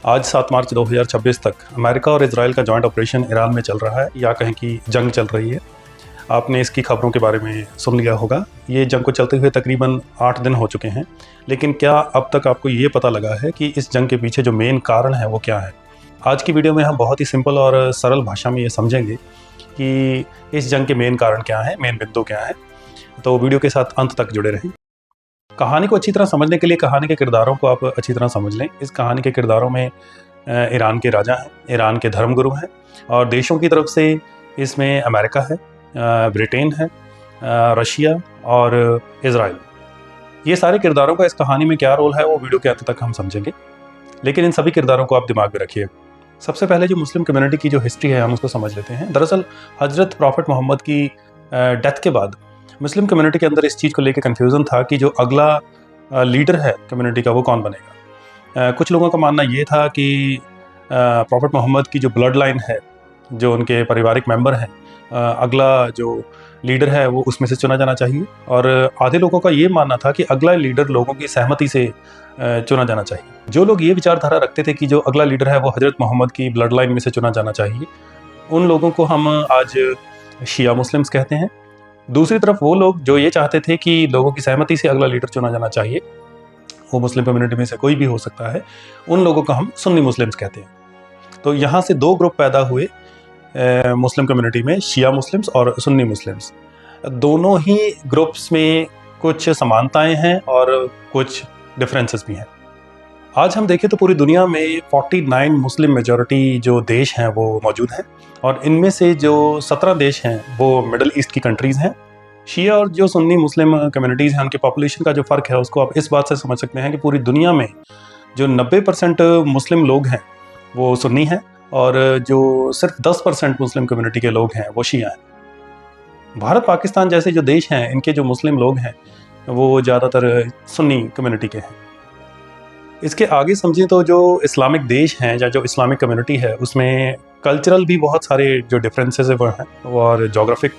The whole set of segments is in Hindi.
आज 7 मार्च 2026 तक अमेरिका और इजराइल का जॉइंट ऑपरेशन ईरान में चल रहा है, या कहें कि जंग चल रही है। आपने इसकी खबरों के बारे में सुन लिया होगा। ये जंग को चलते हुए तकरीबन 8 दिन हो चुके हैं, लेकिन क्या अब तक आपको ये पता लगा है कि इस जंग के पीछे जो मेन कारण है वो क्या है? आज की वीडियो में हम बहुत ही सिंपल और सरल भाषा में ये समझेंगे कि इस जंग के मेन कारण क्या है, मेन बिंदु क्या है। तो वीडियो के साथ अंत तक जुड़े रहें। कहानी को अच्छी तरह समझने के लिए कहानी के किरदारों को आप अच्छी तरह समझ लें। इस कहानी के किरदारों में ईरान के राजा हैं, ईरान के धर्मगुरु हैं, और देशों की तरफ से इसमें अमेरिका है, ब्रिटेन है, रशिया और इजराइल। ये सारे किरदारों का इस कहानी में क्या रोल है वो वीडियो के अंत तक हम समझेंगे, लेकिन इन सभी किरदारों को आप दिमाग में रखिए। सबसे पहले जो मुस्लिम कम्युनिटी की जो हिस्ट्री है हम उसको समझ लेते हैं। दरअसल हजरत प्रॉफिट मोहम्मद की डेथ के बाद मुस्लिम कम्युनिटी के अंदर इस चीज़ को लेकर कन्फ्यूज़न था कि जो अगला लीडर है कम्युनिटी का वो कौन बनेगा। कुछ लोगों का मानना ये था कि प्रॉफिट मोहम्मद की जो ब्लड लाइन है, जो उनके पारिवारिक मेंबर हैं, अगला जो लीडर है वो उसमें से चुना जाना चाहिए, और आधे लोगों का ये मानना था कि अगला लीडर लोगों की सहमति से चुना जाना चाहिए। जो लोग ये विचारधारा रखते थे कि जो अगला लीडर है वो हजरत मोहम्मद की ब्लड लाइन में से चुना जाना चाहिए, उन लोगों को हम आज शिया मुस्लिम्स कहते हैं। दूसरी तरफ वो लोग जो ये चाहते थे कि लोगों की सहमति से अगला लीडर चुना जाना चाहिए, वो मुस्लिम कम्युनिटी में से कोई भी हो सकता है, उन लोगों को हम सुन्नी मुस्लिम्स कहते हैं। तो यहाँ से दो ग्रुप पैदा हुए मुस्लिम कम्युनिटी में, शिया मुस्लिम्स और सुन्नी मुस्लिम्स। दोनों ही ग्रुप्स में कुछ समानताएं हैं और कुछ डिफरेंसेस भी हैं। आज हम देखें तो पूरी दुनिया में 49 मुस्लिम मेजॉरिटी जो देश हैं वो मौजूद हैं, और इनमें से जो 17 देश हैं वो मिडल ईस्ट की कंट्रीज़ हैं। शिया और जो सुन्नी मुस्लिम कम्युनिटीज़ हैं उनके पॉपुलेशन का जो फ़र्क है उसको आप इस बात से समझ सकते हैं कि पूरी दुनिया में जो 90% मुस्लिम लोग हैं वो सुन्नी हैं, और जो सिर्फ 10% मुस्लिम कम्युनिटी के लोग हैं वो शिया हैं। भारत पाकिस्तान जैसे जो देश हैं इनके जो मुस्लिम लोग हैं वो ज़्यादातर सुन्नी कम्युनिटी के हैं। इसके आगे समझें तो जो इस्लामिक देश हैं या जो इस्लामिक कम्युनिटी है उसमें कल्चरल भी बहुत सारे जो डिफरेंसेस है वो हैं, और जोग्राफिक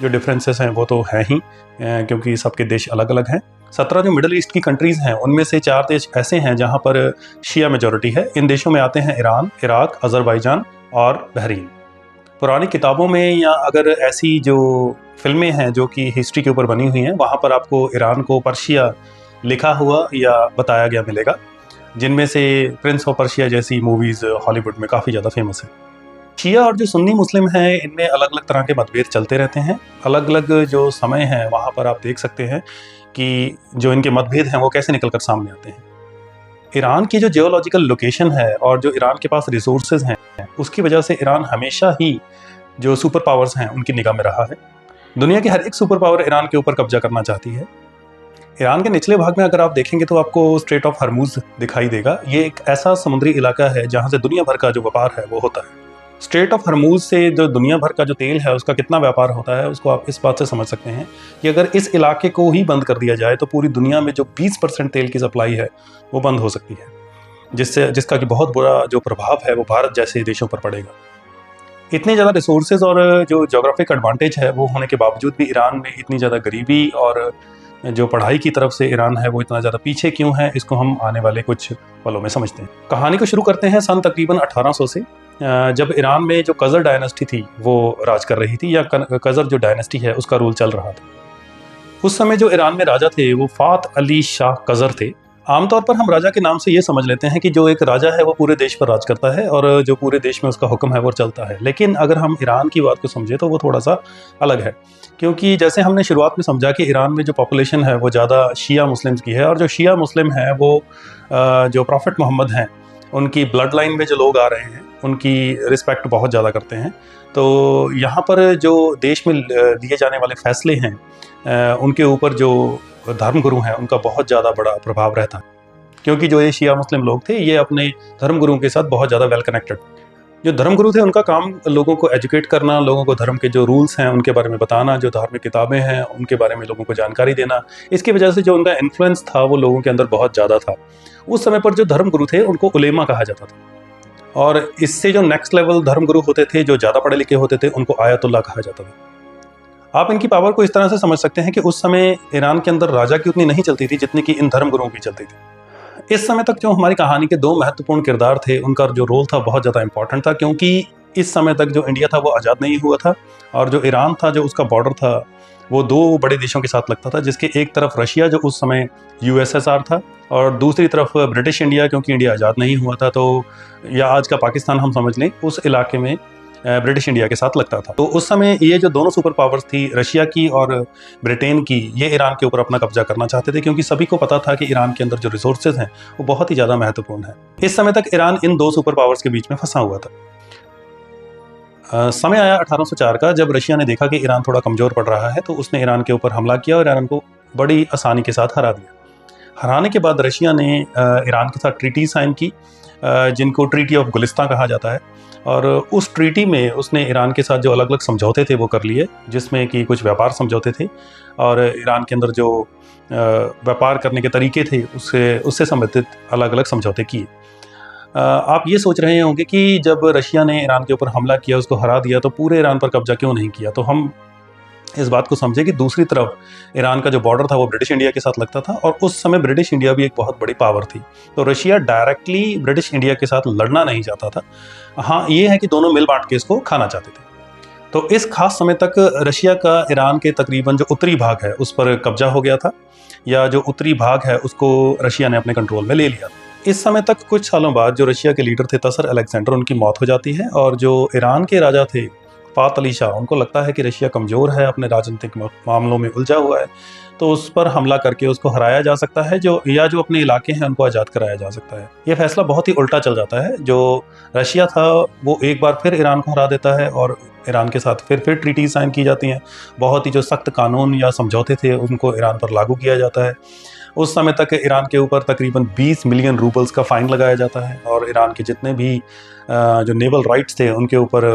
जो डिफरेंसेस हैं वो तो हैं ही, क्योंकि सबके देश अलग अलग हैं। 17 जो मिडल ईस्ट की कंट्रीज़ हैं उनमें से 4 देश ऐसे हैं जहाँ पर शिया मेजॉरिटी है। इन देशों में आते हैं ईरान, इराक, अज़रबैजान और बहरीन। पुरानी किताबों में या अगर ऐसी जो फिल्में हैं जो कि हिस्ट्री के ऊपर बनी हुई हैं वहाँ पर आपको ईरान को पर्शिया लिखा हुआ या बताया गया मिलेगा, जिनमें से प्रिंस ऑफ पर्शिया जैसी मूवीज़ हॉलीवुड में काफ़ी ज़्यादा फेमस है। शिया और जो सुन्नी मुस्लिम हैं इनमें अलग अलग तरह के मतभेद चलते रहते हैं। अलग अलग जो समय है वहाँ पर आप देख सकते हैं कि जो इनके मतभेद हैं वो कैसे निकल कर सामने आते हैं। ईरान की जो जियोलॉजिकल लोकेशन है और जो ईरान के पास रिसोर्सेज हैं उसकी वजह से ईरान हमेशा ही जो सुपर पावर्स हैं उनकी निगाह में रहा है। दुनिया की हर एक सुपर पावर ईरान के ऊपर कब्जा करना चाहती है। ईरान के निचले भाग में अगर आप देखेंगे तो आपको स्ट्रेट ऑफ हर्मुज दिखाई देगा। ये एक ऐसा समुद्री इलाका है जहाँ से दुनिया भर का जो व्यापार है वो होता है। स्ट्रेट ऑफ हर्मुज से जो दुनिया भर का जो तेल है उसका कितना व्यापार होता है उसको आप इस बात से समझ सकते हैं कि अगर इस इलाके को ही बंद कर दिया जाए तो पूरी दुनिया में जो 20% तेल की सप्लाई है वो बंद हो सकती है, जिसका कि बहुत बुरा जो प्रभाव है वो भारत जैसे देशों पर पड़ेगा। इतने ज़्यादा रिसोर्सेज और जो जोग्राफिक एडवांटेज है वो होने के बावजूद भी ईरान में इतनी ज़्यादा गरीबी और जो पढ़ाई की तरफ से ईरान है वो इतना ज़्यादा पीछे क्यों है, इसको हम आने वाले कुछ पलों में समझते हैं। कहानी को शुरू करते हैं सन तकरीबन 1800 से, जब ईरान में जो कज़र डायनेस्टी थी वो राज कर रही थी, या कज़र जो डायनेस्टी है उसका रूल चल रहा था। उस समय जो ईरान में राजा थे वो फ़ात अली शाह कज़र थे। आमतौर पर हम राजा के नाम से ये समझ लेते हैं कि जो एक राजा है वो पूरे देश पर राज करता है और जो पूरे देश में उसका हुक्म है वो चलता है, लेकिन अगर हम ईरान की बात को समझे तो वो थोड़ा सा अलग है, क्योंकि जैसे हमने शुरुआत में समझा कि ईरान में जो पॉपुलेशन है वो ज़्यादा शिया मुस्लिम्स की है, और जो शिया मुस्लिम हैं वो जो प्रॉफिट मोहम्मद हैं उनकी ब्लड लाइन में जो लोग आ रहे हैं उनकी रिस्पेक्ट बहुत ज़्यादा करते हैं। तो यहाँ पर जो देश में लिए जाने वाले फैसले हैं उनके ऊपर जो धर्मगुरु हैं उनका बहुत ज़्यादा बड़ा प्रभाव रहता है, क्योंकि जो ये शिया मुस्लिम लोग थे ये अपने धर्मगुरुओं के साथ बहुत ज़्यादा वेल कनेक्टेड। जो धर्मगुरु थे उनका काम लोगों को एजुकेट करना, लोगों को धर्म के जो रूल्स हैं उनके बारे में बताना, जो धार्मिक किताबें हैं उनके बारे में लोगों को जानकारी देना। इसकी वजह से जो उनका इन्फ्लुएंस था वो लोगों के अंदर बहुत ज़्यादा था। उस समय पर जो धर्मगुरु थे उनको उलेमा कहा जाता था, और इससे जो नेक्स्ट लेवल धर्मगुरु होते थे जो ज़्यादा पढ़े लिखे होते थे उनको आयतुल्लाह कहा जाता था। आप इनकी पावर को इस तरह से समझ सकते हैं कि उस समय ईरान के अंदर राजा की उतनी नहीं चलती थी जितनी कि इन धर्मगुरुओं की चलती थी। इस समय तक जो हमारी कहानी के दो महत्वपूर्ण किरदार थे, उनका जो रोल था बहुत ज़्यादा इंपॉर्टेंट था, क्योंकि इस समय तक जो इंडिया था वो आज़ाद नहीं हुआ था और जो ईरान था, जो उसका बॉर्डर था, वो दो बड़े देशों के साथ लगता था, जिसके एक तरफ रशिया जो उस समय यूएसएसआर था और दूसरी तरफ ब्रिटिश इंडिया, क्योंकि इंडिया आज़ाद नहीं हुआ था, तो या आज का पाकिस्तान हम समझ लें, उस इलाके में ब्रिटिश इंडिया के साथ लगता था। तो उस समय ये जो दोनों सुपर पावर्स थी, रशिया की और ब्रिटेन की, ये ईरान के ऊपर अपना कब्जा करना चाहते थे, क्योंकि सभी को पता था कि ईरान के अंदर जो रिसोर्सेज हैं वो बहुत ही ज़्यादा महत्वपूर्ण है। इस समय तक ईरान इन दो सुपर पावर्स के बीच में फंसा हुआ था। समय आया 1804 का, जब रशिया ने देखा कि ईरान थोड़ा कमज़ोर पड़ रहा है, तो उसने ईरान के ऊपर हमला किया और ईरान को बड़ी आसानी के साथ हरा दिया। हराने के बाद रशिया ने ईरान के साथ ट्रीटी साइन की, जिनको ट्रीटी ऑफ गुलिस्तान कहा जाता है, और उस ट्रीटी में उसने ईरान के साथ जो अलग अलग समझौते थे वो कर लिए, जिसमें कि कुछ व्यापार समझौते थे और ईरान के अंदर जो व्यापार करने के तरीके थे उससे संबंधित अलग अलग समझौते किए। आप ये सोच रहे होंगे कि जब रशिया ने ईरान के ऊपर हमला किया, उसको हरा दिया, तो पूरे ईरान पर कब्जा क्यों नहीं किया। तो हम इस बात को समझे कि दूसरी तरफ ईरान का जो बॉर्डर था वो ब्रिटिश इंडिया के साथ लगता था और उस समय ब्रिटिश इंडिया भी एक बहुत बड़ी पावर थी, तो रशिया डायरेक्टली ब्रिटिश इंडिया के साथ लड़ना नहीं चाहता था। हाँ, ये है कि दोनों मिल बांट के इसको खाना चाहते थे। तो इस खास समय तक रशिया का ईरान के तकरीबन जो उत्तरी भाग है उस पर कब्जा हो गया था, या जो उत्तरी भाग है उसको रशिया ने अपने कंट्रोल में ले लिया। इस समय तक कुछ सालों बाद जो रशिया के लीडर थे तसर अलेक्जेंडर, उनकी मौत हो जाती है और जो ईरान के राजा थे फ़ात अली शाह, उनको लगता है कि रशिया कमज़ोर है, अपने राजनीतिक मामलों में उलझा हुआ है, तो उस पर हमला करके उसको हराया जा सकता है, जो अपने इलाके हैं उनको आज़ाद कराया जा सकता है। यह फैसला बहुत ही उल्टा चल जाता है। जो रशिया था वो एक बार फिर ईरान को हरा देता है और ईरान के साथ फिर ट्रीटी साइन की जाती हैं। बहुत ही जो सख्त कानून या समझौते थे उनको ईरान पर लागू किया जाता है। उस समय तक ईरान के ऊपर तकरीबन 20 मिलियन रूबल्स का फ़ाइन लगाया जाता है और ईरान के जितने भी जो नेवल राइट्स थे उनके ऊपर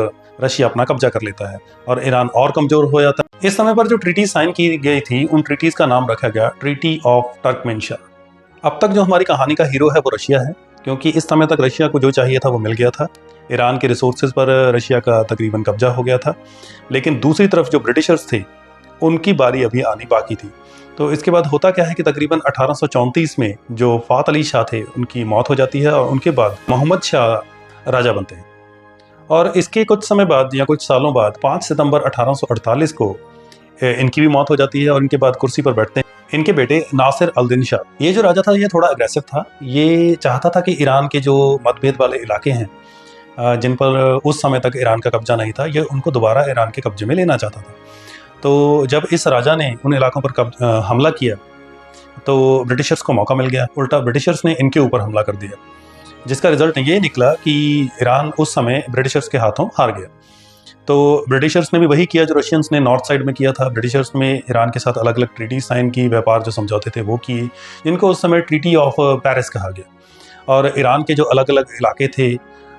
रशिया अपना कब्जा कर लेता है और ईरान और कमज़ोर हो जाता है। इस समय पर जो ट्रीटी साइन की गई थी, उन ट्रीटीज़ का नाम रखा गया ट्रीटी ऑफ टर्कमेनशाह। अब तक जो हमारी कहानी का हीरो है वो रशिया है, क्योंकि इस समय तक रशिया को जो चाहिए था वो मिल गया था। ईरान के रिसोर्सेज पर रशिया का तकरीबन कब्जा हो गया था, लेकिन दूसरी तरफ जो ब्रिटिशर्स थे उनकी बारी अभी आनी बाकी थी। तो इसके बाद होता क्या है कि तकरीबन 1834 में जो फ़ात अली शाह थे उनकी मौत हो जाती है और उनके बाद मोहम्मद शाह राजा बनते हैं। और इसके कुछ समय बाद या कुछ सालों बाद 5 सितंबर 1848 को इनकी भी मौत हो जाती है और इनके बाद कुर्सी पर बैठते हैं इनके बेटे नासिर अल-दिन शाह। ये जो राजा था ये थोड़ा अग्रेसिव था, ये चाहता था कि ईरान के जो मतभेद वाले इलाके हैं जिन पर उस समय तक ईरान का कब्जा नहीं था, ये उनको दोबारा ईरान के कब्जे में लेना चाहता था। तो जब इस राजा ने उन इलाकों पर हमला किया तो ब्रिटिशर्स को मौका मिल गया, उल्टा ब्रिटिशर्स ने इनके ऊपर हमला कर दिया, जिसका रिजल्ट ये निकला कि ईरान उस समय ब्रिटिशर्स के हाथों हार गया। तो ब्रिटिशर्स ने भी वही किया जो रशियंस ने नॉर्थ साइड में किया था। ब्रिटिशर्स में ईरान के साथ अलग अलग ट्रीटी साइन की, व्यापार जो समझौते थे वो किए, जिनको उस समय ट्रीटी ऑफ पेरिस कहा गया। और ईरान के जो अलग अलग इलाके थे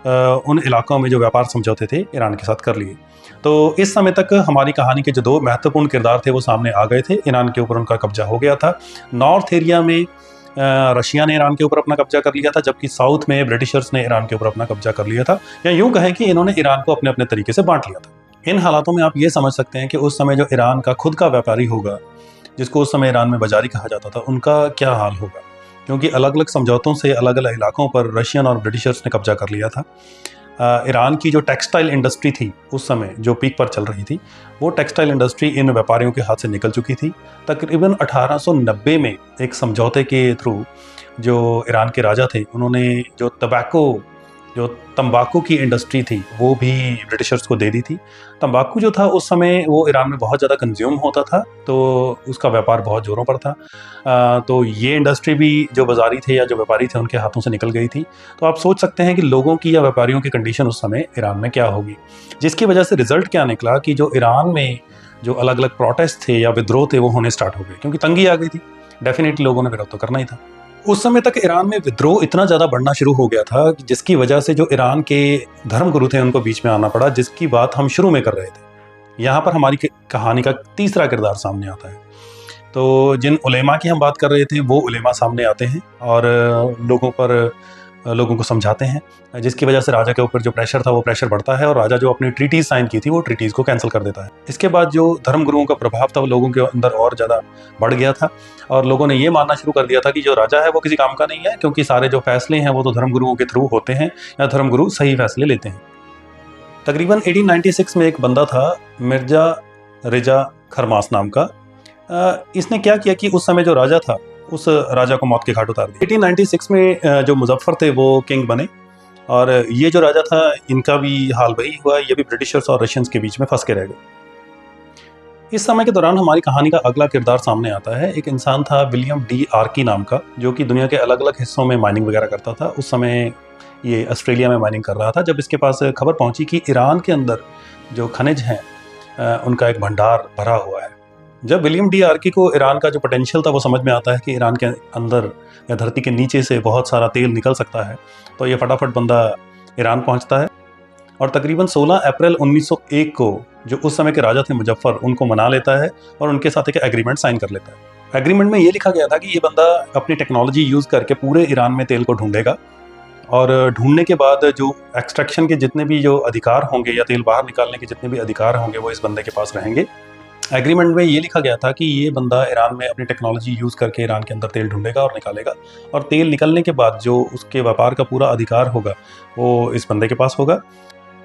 उन इलाकों में जो व्यापार समझौते थे ईरान के साथ कर लिए। तो इस समय तक हमारी कहानी के जो दो महत्वपूर्ण किरदार थे वो सामने आ गए थे। ईरान के ऊपर उनका कब्जा हो गया था। नॉर्थ एरिया में रशिया ने ईरान के ऊपर अपना कब्जा कर लिया था, जबकि साउथ में ब्रिटिशर्स ने ईरान के ऊपर अपना कब्जा कर लिया था, या यूं कहें कि इन्होंने ईरान को अपने अपने तरीके से बांट लिया था। इन हालातों में आप ये समझ सकते हैं कि उस समय जो ईरान का खुद का व्यापारी होगा, जिसको उस समय ईरान में बाजारी कहा जाता था, उनका क्या हाल होगा, क्योंकि अलग अलग समझौतों से अलग अलग इलाकों पर रशियन और ब्रिटिशर्स ने कब्जा कर लिया था। ईरान की जो टेक्सटाइल इंडस्ट्री थी उस समय जो पीक पर चल रही थी, वो टेक्सटाइल इंडस्ट्री इन व्यापारियों के हाथ से निकल चुकी थी। तकरीबन 1890 में एक समझौते के थ्रू जो ईरान के राजा थे उन्होंने जो तंबाकू की इंडस्ट्री थी वो भी ब्रिटिशर्स को दे दी थी। तंबाकू जो था उस समय वो ईरान में बहुत ज़्यादा कंज्यूम होता था, तो उसका व्यापार बहुत ज़ोरों पर था। तो ये इंडस्ट्री भी जो बाज़ारी थे या जो व्यापारी थे उनके हाथों से निकल गई थी। तो आप सोच सकते हैं कि लोगों की या व्यापारियों की कंडीशन उस समय ईरान में क्या होगी, जिसकी वजह से रिजल्ट क्या निकला कि जो ईरान में जो अलग अलग प्रोटेस्ट थे या विद्रोह थे वो होने स्टार्ट हो गए, क्योंकि तंगी आ गई थी। डेफिनेटली लोगों ने विरोध तो करना ही था। उस समय तक ईरान में विद्रोह इतना ज़्यादा बढ़ना शुरू हो गया था जिसकी वजह से जो ईरान के धर्मगुरु थे उनको बीच में आना पड़ा, जिसकी बात हम शुरू में कर रहे थे। यहाँ पर हमारी कहानी का तीसरा किरदार सामने आता है। तो जिन उलेमा की हम बात कर रहे थे वो उलेमा सामने आते हैं और लोगों पर लोगों को समझाते हैं, जिसकी वजह से राजा के ऊपर जो प्रेशर था वो प्रेशर बढ़ता है और राजा जो अपनी ट्रीटीज साइन की थी वो ट्रीटीज को कैंसिल कर देता है। इसके बाद जो धर्मगुरुओं का प्रभाव था वो लोगों के अंदर और ज़्यादा बढ़ गया था और लोगों ने ये मानना शुरू कर दिया था कि जो राजा है वो किसी काम का नहीं है, क्योंकि सारे जो फैसले हैं वो तो धर्मगुरुओं के थ्रू होते हैं या धर्मगुरु सही फैसले लेते हैं। तकरीबन 1896 में एक बंदा था मिर्जा रिजा खरमास नाम का। इसने क्या किया कि उस समय जो राजा था उस राजा को मौत के घाट उतार दिया। 1896 में जो मुजफ्फर थे वो किंग बने और ये जो राजा था इनका भी हाल वही हुआ, ये भी ब्रिटिशर्स और रशियंस के बीच में फंस के रह गए। इस समय के दौरान हमारी कहानी का अगला किरदार सामने आता है। एक इंसान था विलियम डी आर्की नाम का, जो कि दुनिया के अलग अलग हिस्सों में माइनिंग वगैरह करता था। उस समय ये ऑस्ट्रेलिया में माइनिंग कर रहा था जब इसके पास खबर पहुंची कि ईरान के अंदर जो खनिज हैं उनका एक भंडार भरा हुआ है। जब विलियम डी आर्की को ईरान का जो पोटेंशियल था वो समझ में आता है कि ईरान के अंदर या धरती के नीचे से बहुत सारा तेल निकल सकता है, तो ये फटाफट बंदा ईरान पहुंचता है और तकरीबन 16 अप्रैल 1901 को जो उस समय के राजा थे मुजफ्फर, उनको मना लेता है और उनके साथ एक एग्रीमेंट साइन कर लेता है। एग्रीमेंट में ये लिखा गया था कि ये बंदा अपनी टेक्नोलॉजी यूज़ करके पूरे ईरान में तेल को ढूंढेगा और ढूंढने के बाद जो एक्सट्रैक्शन के जितने भी जो अधिकार होंगे या तेल बाहर निकालने के जितने भी अधिकार होंगे वो इस बंदे के पास रहेंगे। एग्रीमेंट में ये लिखा गया था कि ये बंदा ईरान में अपनी टेक्नोलॉजी यूज़ करके ईरान के अंदर तेल ढूंढेगा और निकालेगा और तेल निकलने के बाद जो उसके व्यापार का पूरा अधिकार होगा वो इस बंदे के पास होगा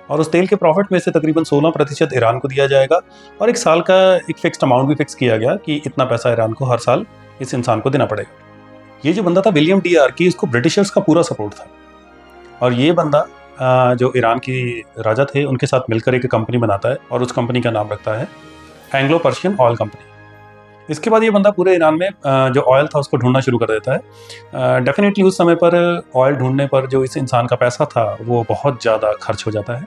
और उस तेल के प्रॉफिट में से तकरीबन 16% ईरान को दिया जाएगा और एक साल का एक फिक्स्ड अमाउंट भी फिक्स किया गया कि इतना पैसा ईरान को हर साल इस इंसान को देना पड़ेगा। ये जो बंदा था विलियम डी आर्की, इसको ब्रिटिशर्स का पूरा सपोर्ट था और ये बंदा जो ईरान की राजा थे उनके साथ मिलकर एक कंपनी बनाता है और उस कंपनी का नाम रखता है एंग्लो पर्शियन ऑयल कंपनी। इसके बाद ये बंदा पूरे ईरान में जो ऑयल था उसको ढूंढना शुरू कर देता है। डेफिनेटली उस समय पर ऑयल ढूंढने पर जो इस इंसान का पैसा था वो बहुत ज़्यादा खर्च हो जाता है,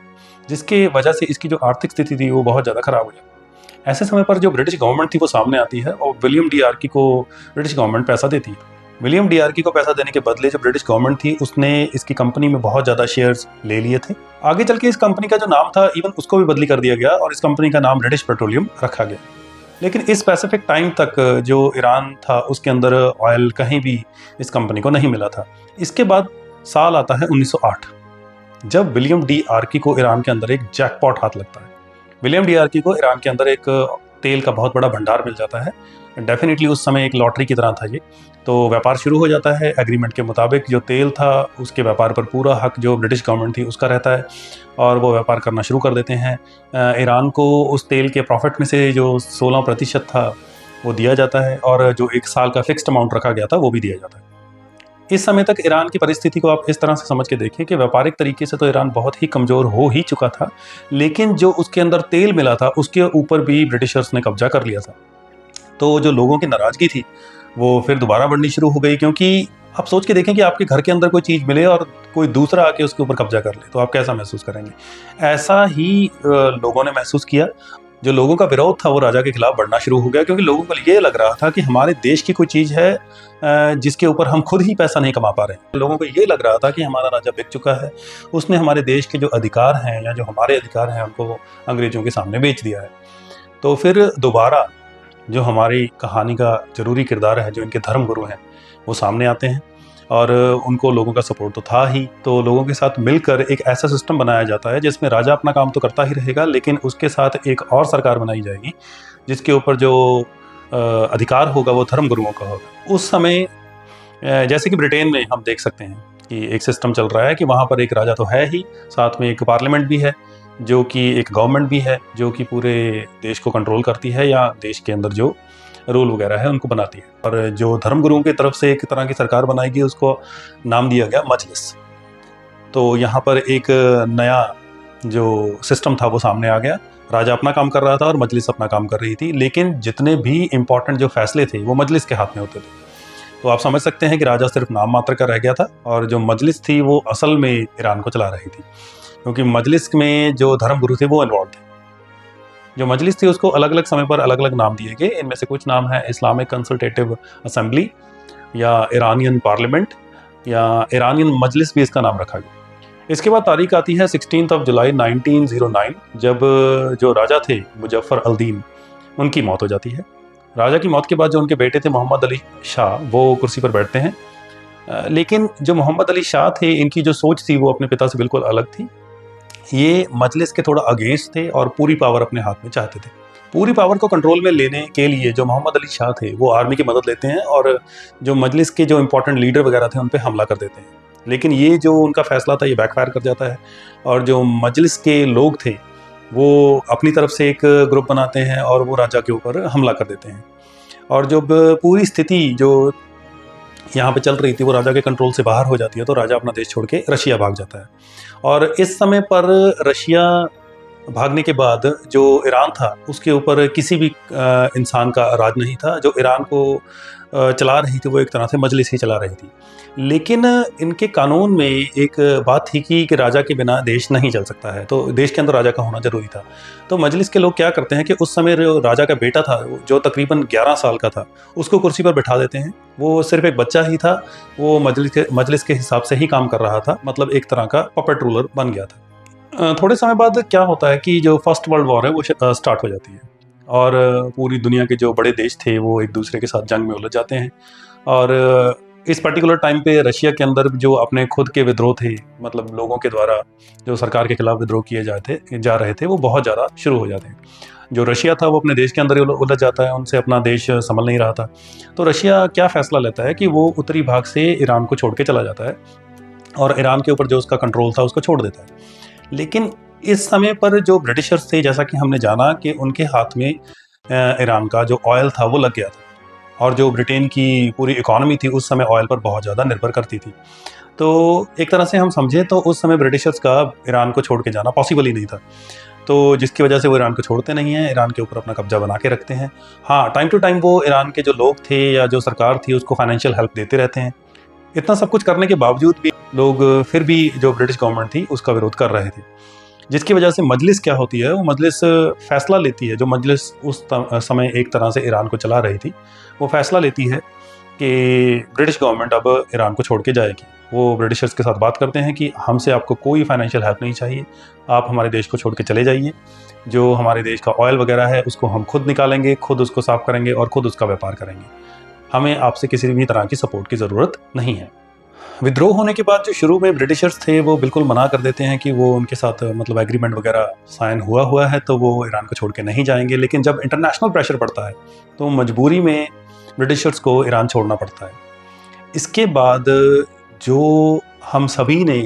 जिसकी वजह से इसकी जो आर्थिक स्थिति थी वो बहुत ज़्यादा ख़राब हो जाती है। ऐसे समय पर जो ब्रिटिश गवर्नमेंट थी वो सामने आती है और विलियम डी आर्की को ब्रिटिश गवर्नमेंट पैसा देती है। विलियम डी आर्की को पैसा देने के बदले जो ब्रिटिश गवर्नमेंट थी उसने इसकी कंपनी में बहुत ज़्यादा शेयर्स ले लिए थे। आगे चल के इस कंपनी का जो नाम था इवन उसको भी बदली कर दिया गया और इस कंपनी का नाम ब्रिटिश पेट्रोलियम रखा गया। लेकिन इस स्पेसिफिक टाइम तक जो ईरान था उसके अंदर ऑयल कहीं भी इस कंपनी को नहीं मिला था। इसके बाद साल आता है 1908, जब विलियम डी आर्की को ईरान के अंदर एक जैकपॉट हाथ लगता है। विलियम डी आर्की को ईरान के अंदर एक तेल का बहुत बड़ा भंडार मिल जाता है। डेफिनेटली उस समय एक लॉटरी की तरह था ये। तो व्यापार शुरू हो जाता है। एग्रीमेंट के मुताबिक जो तेल था उसके व्यापार पर पूरा हक जो ब्रिटिश गवर्नमेंट थी उसका रहता है और वो व्यापार करना शुरू कर देते हैं। ईरान को उस तेल के प्रॉफिट में से जो 16% था वो दिया जाता है और जो एक साल का फिक्स्ड अमाउंट रखा गया था वो भी दिया जाता है। इस समय तक ईरान की परिस्थिति को आप इस तरह से समझ के देखिए कि व्यापारिक तरीके से तो ईरान बहुत ही कमज़ोर हो ही चुका था, लेकिन जो उसके अंदर तेल मिला था उसके ऊपर भी ब्रिटिशर्स ने कब्जा कर लिया था। तो जो लोगों की नाराज़गी थी वो फिर दोबारा बढ़नी शुरू हो गई, क्योंकि आप सोच के देखें कि आपके घर के अंदर कोई चीज़ मिले और कोई दूसरा आके उसके ऊपर कब्जा कर ले तो आप कैसा महसूस करेंगे। ऐसा ही लोगों ने महसूस किया। जो लोगों का विरोध था वो राजा के खिलाफ बढ़ना शुरू हो गया, क्योंकि लोगों को ये लग रहा था कि हमारे देश की कोई चीज़ है जिसके ऊपर हम खुद ही पैसा नहीं कमा पा रहे। लोगों को ये लग रहा था कि हमारा राजा बिक चुका है, उसने हमारे देश के जो अधिकार हैं या जो हमारे अधिकार हैं उनको अंग्रेज़ों के सामने बेच दिया है। तो फिर दोबारा जो हमारी कहानी का ज़रूरी किरदार है, जो इनके धर्मगुरु हैं, वो सामने आते हैं और उनको लोगों का सपोर्ट तो था ही। तो लोगों के साथ मिलकर एक ऐसा सिस्टम बनाया जाता है जिसमें राजा अपना काम तो करता ही रहेगा, लेकिन उसके साथ एक और सरकार बनाई जाएगी जिसके ऊपर जो अधिकार होगा वो धर्मगुरुओं का होगा। उस समय जैसे कि ब्रिटेन में हम देख सकते हैं कि एक सिस्टम चल रहा है कि वहाँ पर एक राजा तो है ही, साथ में एक पार्लियामेंट भी है जो कि एक गवर्नमेंट भी है जो कि पूरे देश को कंट्रोल करती है या देश के अंदर जो रूल वगैरह है उनको बनाती है। और जो धर्मगुरुओं की तरफ से एक तरह की सरकार बनाएगी उसको नाम दिया गया मजलिस। तो यहाँ पर एक नया जो सिस्टम था वो सामने आ गया। राजा अपना काम कर रहा था और मजलिस अपना काम कर रही थी, लेकिन जितने भी इम्पोर्टेंट जो फैसले थे वो मजलिस के हाथ में होते थे। तो आप समझ सकते हैं कि राजा सिर्फ नाम मात्र का रह गया था और जो मजलिस थी वो असल में ईरान को चला रही थी, क्योंकि मजलिस में जो धर्मगुरु थे वो इन्वॉल्व थे। जो मजलिस थी उसको अलग अलग समय पर अलग अलग नाम दिए गए। इनमें से कुछ नाम है इस्लामिक कंसल्टेटिव असेंबली या ईरानियन पार्लियामेंट या ईरानियन मजलिस भी इसका नाम रखा गया। इसके बाद तारीख आती है 16 जुलाई 1909, जब जो राजा थे मुजफ्फर अल-दीन, उनकी मौत हो जाती है। राजा की मौत के बाद जो उनके बेटे थे मोहम्मद अली शाह, वो कुर्सी पर बैठते हैं लेकिन जो मोहम्मद अली शाह थे, इनकी जो सोच थी वो अपने पिता से बिल्कुल अलग थी। ये मजलिस के थोड़ा अगेंस्ट थे और पूरी पावर अपने हाथ में चाहते थे। पूरी पावर को कंट्रोल में लेने के लिए जो मोहम्मद अली शाह थे वो आर्मी की मदद लेते हैं और जो मजलिस के जो इंपॉर्टेंट लीडर वगैरह थे उन पे हमला कर देते हैं। लेकिन ये जो उनका फैसला था ये बैकफायर कर जाता है और जो मजलिस के लोग थे वो अपनी तरफ से एक ग्रुप बनाते हैं और वो राजा के ऊपर हमला कर देते हैं। और जब पूरी स्थिति जो यहाँ पे चल रही थी वो राजा के कंट्रोल से बाहर हो जाती है तो राजा अपना देश छोड़ के रशिया भाग जाता है। और इस समय पर रशिया भागने के बाद जो ईरान था उसके ऊपर किसी भी इंसान का राज नहीं था। जो ईरान को चला रही थी वो एक तरह से मजलिस ही चला रही थी। लेकिन इनके कानून में एक बात थी कि राजा के बिना देश नहीं चल सकता है, तो देश के अंदर राजा का होना जरूरी था। तो मजलिस के लोग क्या करते हैं कि उस समय जो राजा का बेटा था जो तकरीबन 11 साल का था उसको कुर्सी पर बैठा देते हैं। वो सिर्फ एक बच्चा ही था, वो मजलिस के हिसाब से ही काम कर रहा था, मतलब एक तरह का पपेट रूलर बन गया था। थोड़े समय बाद क्या होता है कि जो फर्स्ट वर्ल्ड वॉर है वो स्टार्ट हो जाती है और पूरी दुनिया के जो बड़े देश थे वो एक दूसरे के साथ जंग में उलझ जाते हैं। और इस पर्टिकुलर टाइम पे रशिया के अंदर जो अपने खुद के विद्रोह थे, मतलब लोगों के द्वारा जो सरकार के खिलाफ विद्रोह किए जा रहे थे वो बहुत ज़्यादा शुरू हो जाते हैं। जो रशिया था वो अपने देश के अंदर ही उलझ जाता है, उनसे अपना देश संभल नहीं रहा था। तो रशिया क्या फैसला लेता है कि वो उत्तरी भाग से ईरान को छोड़ के चला जाता है और ईरान के ऊपर जो उसका कंट्रोल था उसको छोड़ देता है। लेकिन इस समय पर जो ब्रिटिशर्स थे, जैसा कि हमने जाना कि उनके हाथ में ईरान का जो ऑयल था वो लग गया था और जो ब्रिटेन की पूरी इकोनॉमी थी उस समय ऑयल पर बहुत ज़्यादा निर्भर करती थी। तो एक तरह से हम समझें तो उस समय ब्रिटिशर्स का ईरान को छोड़ के जाना पॉसिबल ही नहीं था, तो जिसकी वजह से वो ईरान को छोड़ते नहीं हैं, ईरान के ऊपर अपना कब्जा बना के रखते हैं। हाँ, टाइम टू टाइम वो ईरान के जो लोग थे या जो सरकार थी उसको फाइनेंशियल हेल्प देते रहते हैं। इतना सब कुछ करने के बावजूद भी लोग फिर भी जो ब्रिटिश गवर्नमेंट थी उसका विरोध कर रहे थे, जिसकी वजह से मजलिस क्या होती है, वो मजलिस फैसला लेती है। जो मजलिस उस समय एक तरह से ईरान को चला रही थी वो फैसला लेती है कि ब्रिटिश गवर्नमेंट अब ईरान को छोड़ के जाएगी। वो ब्रिटिशर्स के साथ बात करते हैं कि हमसे आपको कोई फाइनेंशियल हेल्प नहीं चाहिए, आप हमारे देश को छोड़ के चले जाइए। जो हमारे देश का ऑयल वगैरह है उसको हम खुद निकालेंगे, खुद उसको साफ करेंगे और खुद उसका व्यापार करेंगे। हमें आपसे किसी भी तरह की सपोर्ट की ज़रूरत नहीं है। विद्रोह होने के बाद जो शुरू में ब्रिटिशर्स थे वो बिल्कुल मना कर देते हैं कि वो उनके साथ मतलब एग्रीमेंट वगैरह साइन हुआ है तो वो ईरान को छोड़ के नहीं जाएंगे। लेकिन जब इंटरनेशनल प्रेशर पड़ता है तो मजबूरी में ब्रिटिशर्स को ईरान छोड़ना पड़ता है। इसके बाद जो हम सभी ने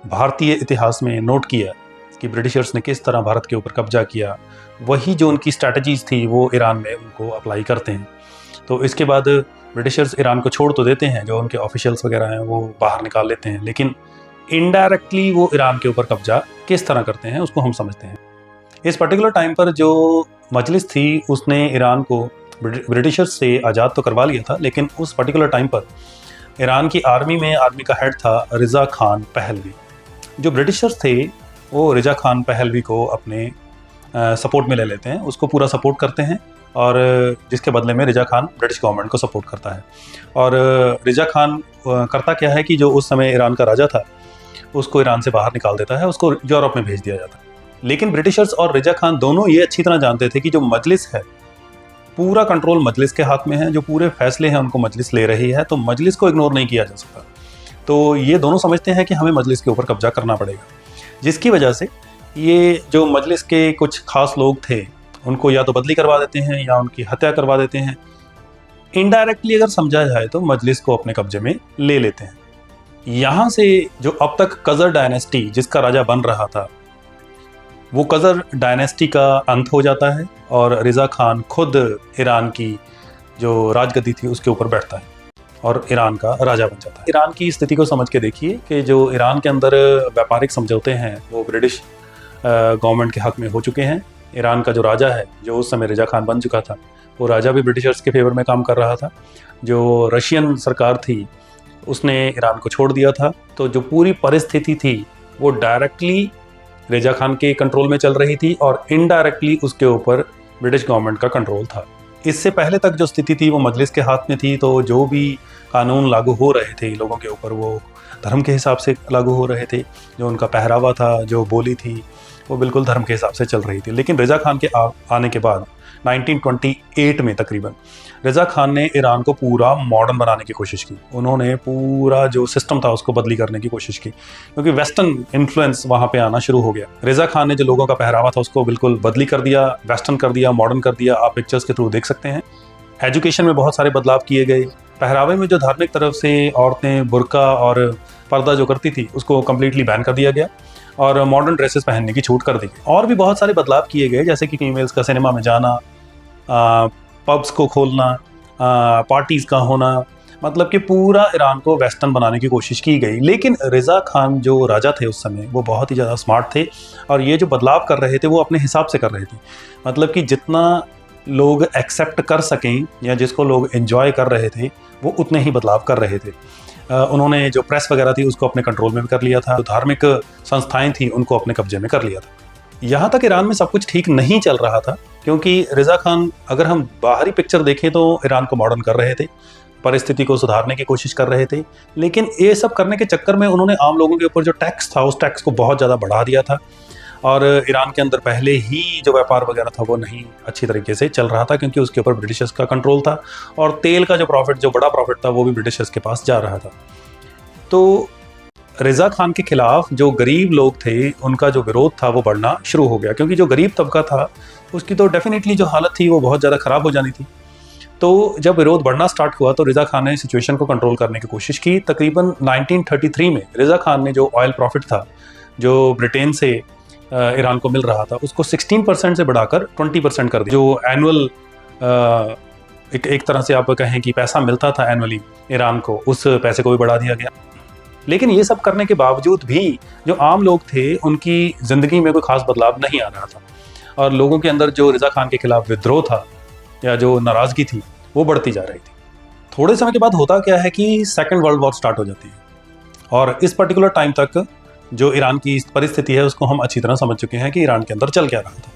भारतीय इतिहास में नोट किया कि ब्रिटिशर्स ने किस तरह भारत के ऊपर कब्जा किया, वही जो उनकी स्ट्रैटेजीज थी वो ईरान में उनको अप्लाई करते हैं। तो इसके बाद ब्रिटिशर्स ईरान को छोड़ तो देते हैं, जो उनके ऑफिशियल्स वगैरह हैं वो बाहर निकाल लेते हैं, लेकिन इनडायरेक्टली वो ईरान के ऊपर कब्जा किस तरह करते हैं उसको हम समझते हैं। इस पर्टिकुलर टाइम पर जो मजलिस थी उसने ईरान को ब्रिटिशर्स से आज़ाद तो करवा लिया था, लेकिन उस पर्टिकुलर टाइम पर ईरान की आर्मी का हेड था रिज़ा खान पहलवी। जो ब्रिटिशर्स थे वो रिज़ा खान पहलवी को अपने सपोर्ट में ले लेते हैं, उसको पूरा सपोर्ट करते हैं और जिसके बदले में रिज़ा खान ब्रिटिश गवर्नमेंट को सपोर्ट करता है। और रिज़ा खान करता क्या है कि जो उस समय ईरान का राजा था उसको ईरान से बाहर निकाल देता है, उसको यूरोप में भेज दिया जाता है। लेकिन ब्रिटिशर्स और रिज़ा खान दोनों ये अच्छी तरह जानते थे कि जो मजलिस है पूरा कंट्रोल मजलिस के हाथ में है, जो पूरे फैसले हैं उनको मजलिस ले रही है, तो मजलिस को इग्नोर नहीं किया जा सकता। तो ये दोनों समझते हैं कि हमें मजलिस के ऊपर कब्जा करना पड़ेगा, जिसकी वजह से ये जो मजलिस के कुछ खास लोग थे उनको या तो बदली करवा देते हैं या उनकी हत्या करवा देते हैं। इनडायरेक्टली अगर समझा जाए तो मजलिस को अपने कब्जे में ले लेते हैं। यहाँ से जो अब तक कज़र डायनेस्टी जिसका राजा बन रहा था वो कज़र डायनेस्टी का अंत हो जाता है और रिज़ा खान खुद ईरान की जो राजगद्दी थी उसके ऊपर बैठता है और ईरान का राजा बन जाता है। ईरान की स्थिति को समझ के देखिए कि जो ईरान के अंदर व्यापारिक समझौते हैं वो ब्रिटिश गवर्नमेंट के हक में हो चुके हैं। ईरान का जो राजा है, जो उस समय रिज़ा खान बन चुका था, वो राजा भी ब्रिटिशर्स के फेवर में काम कर रहा था। जो रशियन सरकार थी उसने ईरान को छोड़ दिया था। तो जो पूरी परिस्थिति थी वो डायरेक्टली रिज़ा खान के कंट्रोल में चल रही थी और इनडायरेक्टली उसके ऊपर ब्रिटिश गवर्नमेंट का कंट्रोल था। इससे पहले तक जो स्थिति थी वो मजलिस के हाथ में थी, तो जो भी कानून लागू हो रहे थे लोगों के ऊपर वो धर्म के हिसाब से लागू हो रहे थे। जो उनका पहरावा था, जो बोली थी, वो बिल्कुल धर्म के हिसाब से चल रही थी। लेकिन रिज़ा खान के आने के बाद 1928 में तकरीबन रज़ा खान ने ईरान को पूरा मॉडर्न बनाने की कोशिश की। उन्होंने पूरा जो सिस्टम था उसको बदली करने की कोशिश की, क्योंकि वेस्टर्न इन्फ्लुएंस वहाँ पे आना शुरू हो गया। रज़ा खान ने जो लोगों का पहरावा था उसको बिल्कुल बदली कर दिया, वेस्टर्न कर दिया, मॉडर्न कर दिया। आप पिक्चर्स के थ्रू देख सकते हैं। एजुकेशन में बहुत सारे बदलाव किए गए। पहरावे में जो धार्मिक तरफ से औरतें बुर्का और पर्दा जो करती थी उसको कम्प्लीटली बैन कर दिया गया और मॉडर्न ड्रेसेस पहनने की छूट कर दी गई। और भी बहुत सारे बदलाव किए गए, जैसे कि फीमेल्स का सिनेमा में जाना, पब्स को खोलना, पार्टीज़ का होना, मतलब कि पूरा ईरान को वेस्टर्न बनाने की कोशिश की गई। लेकिन रज़ा खान जो राजा थे उस समय वो बहुत ही ज़्यादा स्मार्ट थे और ये जो बदलाव कर रहे थे वो अपने हिसाब से कर रहे थे। मतलब कि जितना लोग एक्सेप्ट कर सकें या जिसको लोग एंजॉय कर रहे थे वो उतने ही बदलाव कर रहे थे। उन्होंने जो प्रेस वगैरह थी उसको अपने कंट्रोल में कर लिया था, जो धार्मिक संस्थाएं थी उनको अपने कब्जे में कर लिया था। यहाँ तक ईरान में सब कुछ ठीक नहीं चल रहा था, क्योंकि रज़ा खान, अगर हम बाहरी पिक्चर देखें तो ईरान को मॉडर्न कर रहे थे, परिस्थिति को सुधारने की कोशिश कर रहे थे। लेकिन ये सब करने के चक्कर में उन्होंने आम लोगों के ऊपर जो टैक्स था उस टैक्स को बहुत ज़्यादा बढ़ा दिया था और ईरान के अंदर पहले ही जो व्यापार वगैरह था वो नहीं अच्छी तरीके से चल रहा था, क्योंकि उसके ऊपर ब्रिटिशर्स का कंट्रोल था और तेल का जो बड़ा प्रॉफिट था वो भी ब्रिटिशर्स के पास जा रहा था। तो रज़ा खान के खिलाफ जो गरीब लोग थे उनका जो विरोध था वो बढ़ना शुरू हो गया, क्योंकि जो गरीब तबका था उसकी तो डेफिनेटली जो हालत थी वो बहुत ज़्यादा ख़राब हो जानी थी। तो जब विरोध बढ़ना स्टार्ट हुआ तो रज़ा खान ने सिचुएशन को कंट्रोल करने की कोशिश की। तकरीबन 1933 में रज़ा खान ने जो ऑयल प्रॉफिट था जो ब्रिटेन से ईरान को मिल रहा था उसको 16% से बढ़ाकर 20% कर दिया। जो एनुअल एक तरह से आप कहें कि पैसा मिलता था एनुअली ईरान को, उस पैसे को भी बढ़ा दिया गया। लेकिन ये सब करने के बावजूद भी जो आम लोग थे उनकी ज़िंदगी में कोई ख़ास बदलाव नहीं आ रहा था और लोगों के अंदर जो रज़ा खान के खिलाफ विद्रोह था या जो नाराज़गी थी वो बढ़ती जा रही थी। थोड़े समय के बाद होता क्या है कि सेकेंड वर्ल्ड वॉर स्टार्ट हो जाती है और इस पर्टिकुलर टाइम तक जो ईरान की परिस्थिति है उसको हम अच्छी तरह समझ चुके हैं कि ईरान के अंदर चल क्या रहा था।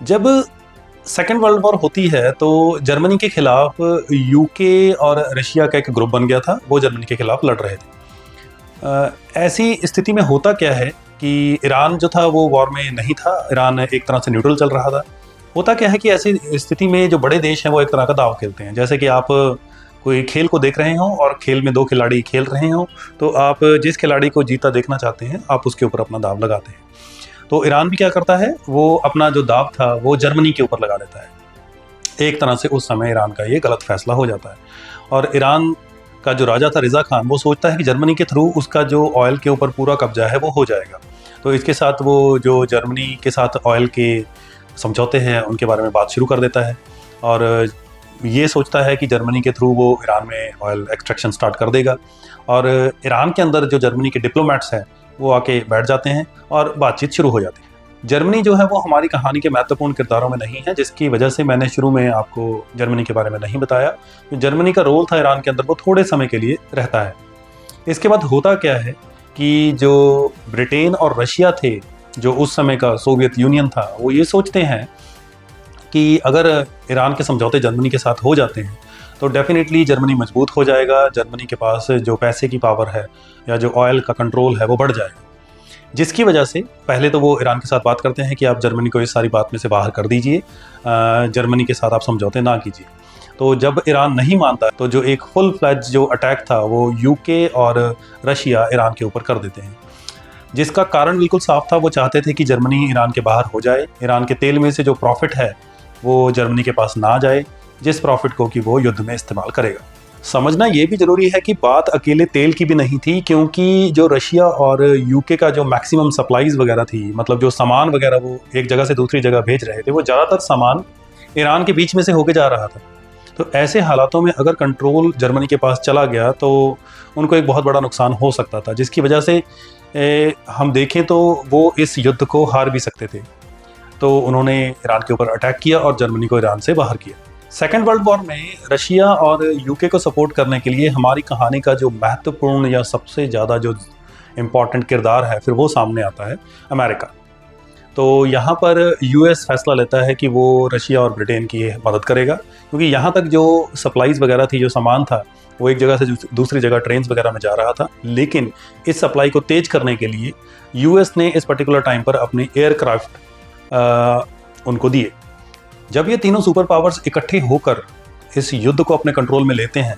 जब सेकेंड वर्ल्ड वॉर होती है तो जर्मनी के खिलाफ यूके और रशिया का एक ग्रुप बन गया था, वो जर्मनी के खिलाफ लड़ रहे थे। ऐसी स्थिति में होता क्या है कि ईरान जो था वो वॉर में नहीं था, ईरान एक तरह से न्यूट्रल चल रहा था। होता क्या है कि ऐसी स्थिति में जो बड़े देश हैं वो एक तरह का दाव खेलते हैं। जैसे कि आप कोई खेल को देख रहे हो और खेल में दो खिलाड़ी खेल रहे हो, तो आप जिस खिलाड़ी को जीता देखना चाहते हैं आप उसके ऊपर अपना दाव लगाते हैं। तो ईरान भी क्या करता है, वो अपना जो दाव था वो जर्मनी के ऊपर लगा देता है। एक तरह से उस समय ईरान का ये गलत फैसला हो जाता है और ईरान का जो राजा था रज़ा खान वो सोचता है कि जर्मनी के थ्रू उसका जो ऑयल के ऊपर पूरा कब्जा है वो हो जाएगा। तो इसके साथ वो जो जर्मनी के साथ ऑयल के समझौते हैं उनके बारे में बात शुरू कर देता है और ये सोचता है कि जर्मनी के थ्रू वो ईरान में ऑयल एक्सट्रैक्शन स्टार्ट कर देगा। और ईरान के अंदर जो जर्मनी के डिप्लोमेट्स हैं वो आके बैठ जाते हैं और बातचीत शुरू हो जाती है। जर्मनी जो है वो हमारी कहानी के महत्वपूर्ण किरदारों में नहीं है, जिसकी वजह से मैंने शुरू में आपको जर्मनी के बारे में नहीं बताया। तो जर्मनी का रोल था ईरान के अंदर वो थोड़े समय के लिए रहता है। इसके बाद होता क्या है कि जो ब्रिटेन और रशिया थे, जो उस समय का सोवियत यूनियन था, वो ये सोचते हैं कि अगर ईरान के समझौते जर्मनी के साथ हो जाते हैं तो डेफिनेटली जर्मनी मजबूत हो जाएगा, जर्मनी के पास जो पैसे की पावर है या जो ऑयल का कंट्रोल है वो बढ़ जाएगा। जिसकी वजह से पहले तो वो ईरान के साथ बात करते हैं कि आप जर्मनी को इस सारी बात में से बाहर कर दीजिए, जर्मनी के साथ आप समझौते ना कीजिए। तो जब ईरान नहीं मानता तो जो एक फुल फ्लैज जो अटैक था वो यूके और रशिया ईरान के ऊपर कर देते हैं, जिसका कारण बिल्कुल साफ था। वो चाहते थे कि जर्मनी ईरान के बाहर हो जाए, ईरान के तेल में से जो प्रॉफिट है वो जर्मनी के पास ना जाए, जिस प्रॉफिट को कि वो युद्ध में इस्तेमाल करेगा। समझना ये भी ज़रूरी है कि बात अकेले तेल की भी नहीं थी, क्योंकि जो रशिया और यूके का जो मैक्सिमम सप्लाईज़ वगैरह थी, मतलब जो सामान वगैरह वो एक जगह से दूसरी जगह भेज रहे थे, वो ज़्यादातर सामान ईरान के बीच में से होके जा रहा था। तो ऐसे हालातों में अगर कंट्रोल जर्मनी के पास चला गया तो उनको एक बहुत बड़ा नुकसान हो सकता था, जिसकी वजह से हम देखें तो वो इस युद्ध को हार भी सकते थे। तो उन्होंने ईरान के ऊपर अटैक किया और जर्मनी को ईरान से बाहर किया। सेकेंड वर्ल्ड वॉर में रशिया और यूके को सपोर्ट करने के लिए हमारी कहानी का जो महत्वपूर्ण या सबसे ज़्यादा जो इम्पॉर्टेंट किरदार है फिर वो सामने आता है अमेरिका। तो यहाँ पर यूएस फैसला लेता है कि वो रशिया और ब्रिटेन की मदद करेगा, क्योंकि यहाँ तक जो सप्लाईज़ वगैरह थी, जो सामान था, वो एक जगह से दूसरी जगह ट्रेन्स वगैरह में जा रहा था। लेकिन इस सप्लाई को तेज करने के लिए यूएस ने इस पर्टिकुलर टाइम पर अपने एयरक्राफ्ट उनको दिए। जब ये तीनों सुपर पावर्स इकट्ठे होकर इस युद्ध को अपने कंट्रोल में लेते हैं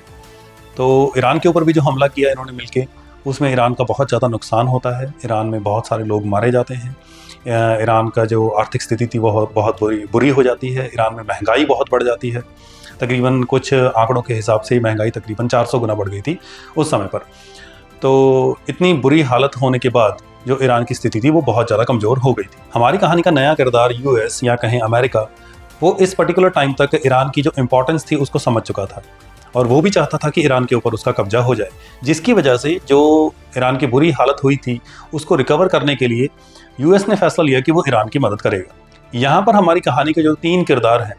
तो ईरान के ऊपर भी जो हमला किया इन्होंने मिलके, उसमें ईरान का बहुत ज़्यादा नुकसान होता है। ईरान में बहुत सारे लोग मारे जाते हैं। ईरान का जो आर्थिक स्थिति थी वो बहुत बुरी हो जाती है। ईरान में महंगाई बहुत बढ़ जाती है। तकरीबन कुछ आंकड़ों के हिसाब से महंगाई तकरीबन 400 गुना बढ़ गई थी उस समय पर। तो इतनी बुरी हालत होने के बाद जो ईरान की स्थिति थी वो बहुत ज़्यादा कमज़ोर हो गई थी। हमारी कहानी का नया किरदार यूएस या कहें अमेरिका, वो इस पर्टिकुलर टाइम तक ईरान की जो इम्पोर्टेंस थी उसको समझ चुका था और वो भी चाहता था कि ईरान के ऊपर उसका कब्जा हो जाए, जिसकी वजह से जो ईरान की बुरी हालत हुई थी उसको रिकवर करने के लिए यूएस ने फैसला लिया कि वो ईरान की मदद करेगा। यहाँ पर हमारी कहानी के जो 3 किरदार हैं,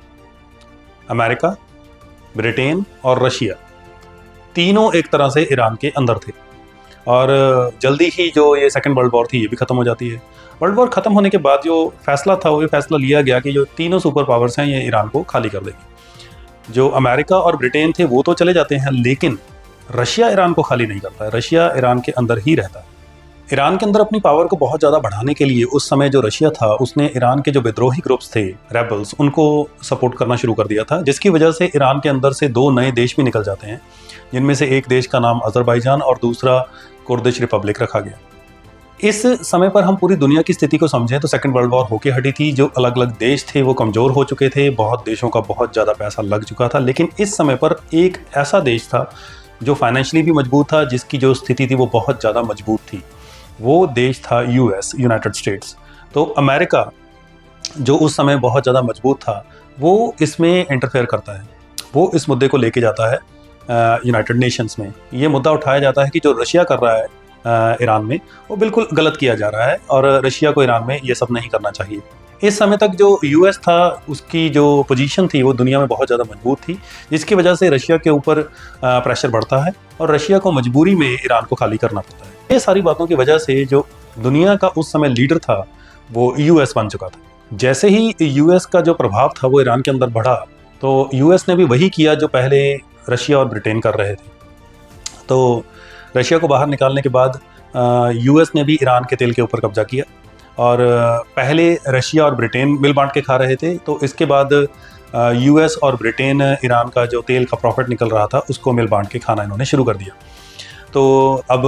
अमेरिका, ब्रिटेन और रशिया, तीनों एक तरह से ईरान के अंदर थे। और जल्दी ही जो ये सेकेंड वर्ल्ड वॉर थी ये भी ख़त्म हो जाती है। वर्ल्ड वॉर ख़त्म होने के बाद जो फैसला था वो ये फैसला लिया गया कि जो तीनों सुपर पावर्स हैं ये ईरान को खाली कर देगी। जो अमेरिका और ब्रिटेन थे वो तो चले जाते हैं, लेकिन रशिया ईरान को खाली नहीं करता है। रशिया ईरान के अंदर ही रहता है। ईरान के अंदर अपनी पावर को बहुत ज़्यादा बढ़ाने के लिए उस समय जो रशिया था उसने ईरान के जो विद्रोही ग्रुप्स थे, रेबल्स, उनको सपोर्ट करना शुरू कर दिया था, जिसकी वजह से ईरान के अंदर से 2 नए देश भी निकल जाते हैं, जिनमें से एक देश का नाम अज़रबैजान और दूसरा कुर्दिश रिपब्लिक रखा गया। इस समय पर हम पूरी दुनिया की स्थिति को समझें तो सेकेंड वर्ल्ड वॉर होके हटी थी। जो अलग अलग देश थे वो कमज़ोर हो चुके थे, बहुत देशों का बहुत ज़्यादा पैसा लग चुका था, लेकिन इस समय पर एक ऐसा देश था जो फाइनेंशियली भी मजबूत था, जिसकी जो स्थिति थी वो बहुत ज़्यादा मजबूत थी। वो देश था यूएस, यूनाइटेड स्टेट्स। तो अमेरिका जो उस समय बहुत ज़्यादा मजबूत था वो इसमें इंटरफेयर करता है, वो इस मुद्दे को लेके जाता है यूनाइटेड नेशंस में। ये मुद्दा उठाया जाता है कि जो रशिया कर रहा है ईरान में वो बिल्कुल गलत किया जा रहा है और रशिया को ईरान में ये सब नहीं करना चाहिए। इस समय तक जो यूएस था उसकी जो पोजीशन थी वो दुनिया में बहुत ज़्यादा मजबूत थी, जिसकी वजह से रशिया के ऊपर प्रेशर बढ़ता है और रशिया को मजबूरी में ईरान को खाली करना पड़ता है। ये सारी बातों की वजह से जो दुनिया का उस समय लीडर था वो यूएस बन चुका था। जैसे ही यूएस का जो प्रभाव था वो ईरान के अंदर बढ़ा तो यूएस ने भी वही किया जो पहले रशिया और ब्रिटेन कर रहे थे। तो रशिया को बाहर निकालने के बाद यूएस ने भी ईरान के तेल के ऊपर कब्जा किया और पहले रशिया और ब्रिटेन मिल बांट के खा रहे थे, तो इसके बाद यूएस और ब्रिटेन ईरान का जो तेल का प्रॉफिट निकल रहा था उसको मिल बांट के खाना इन्होंने शुरू कर दिया। तो अब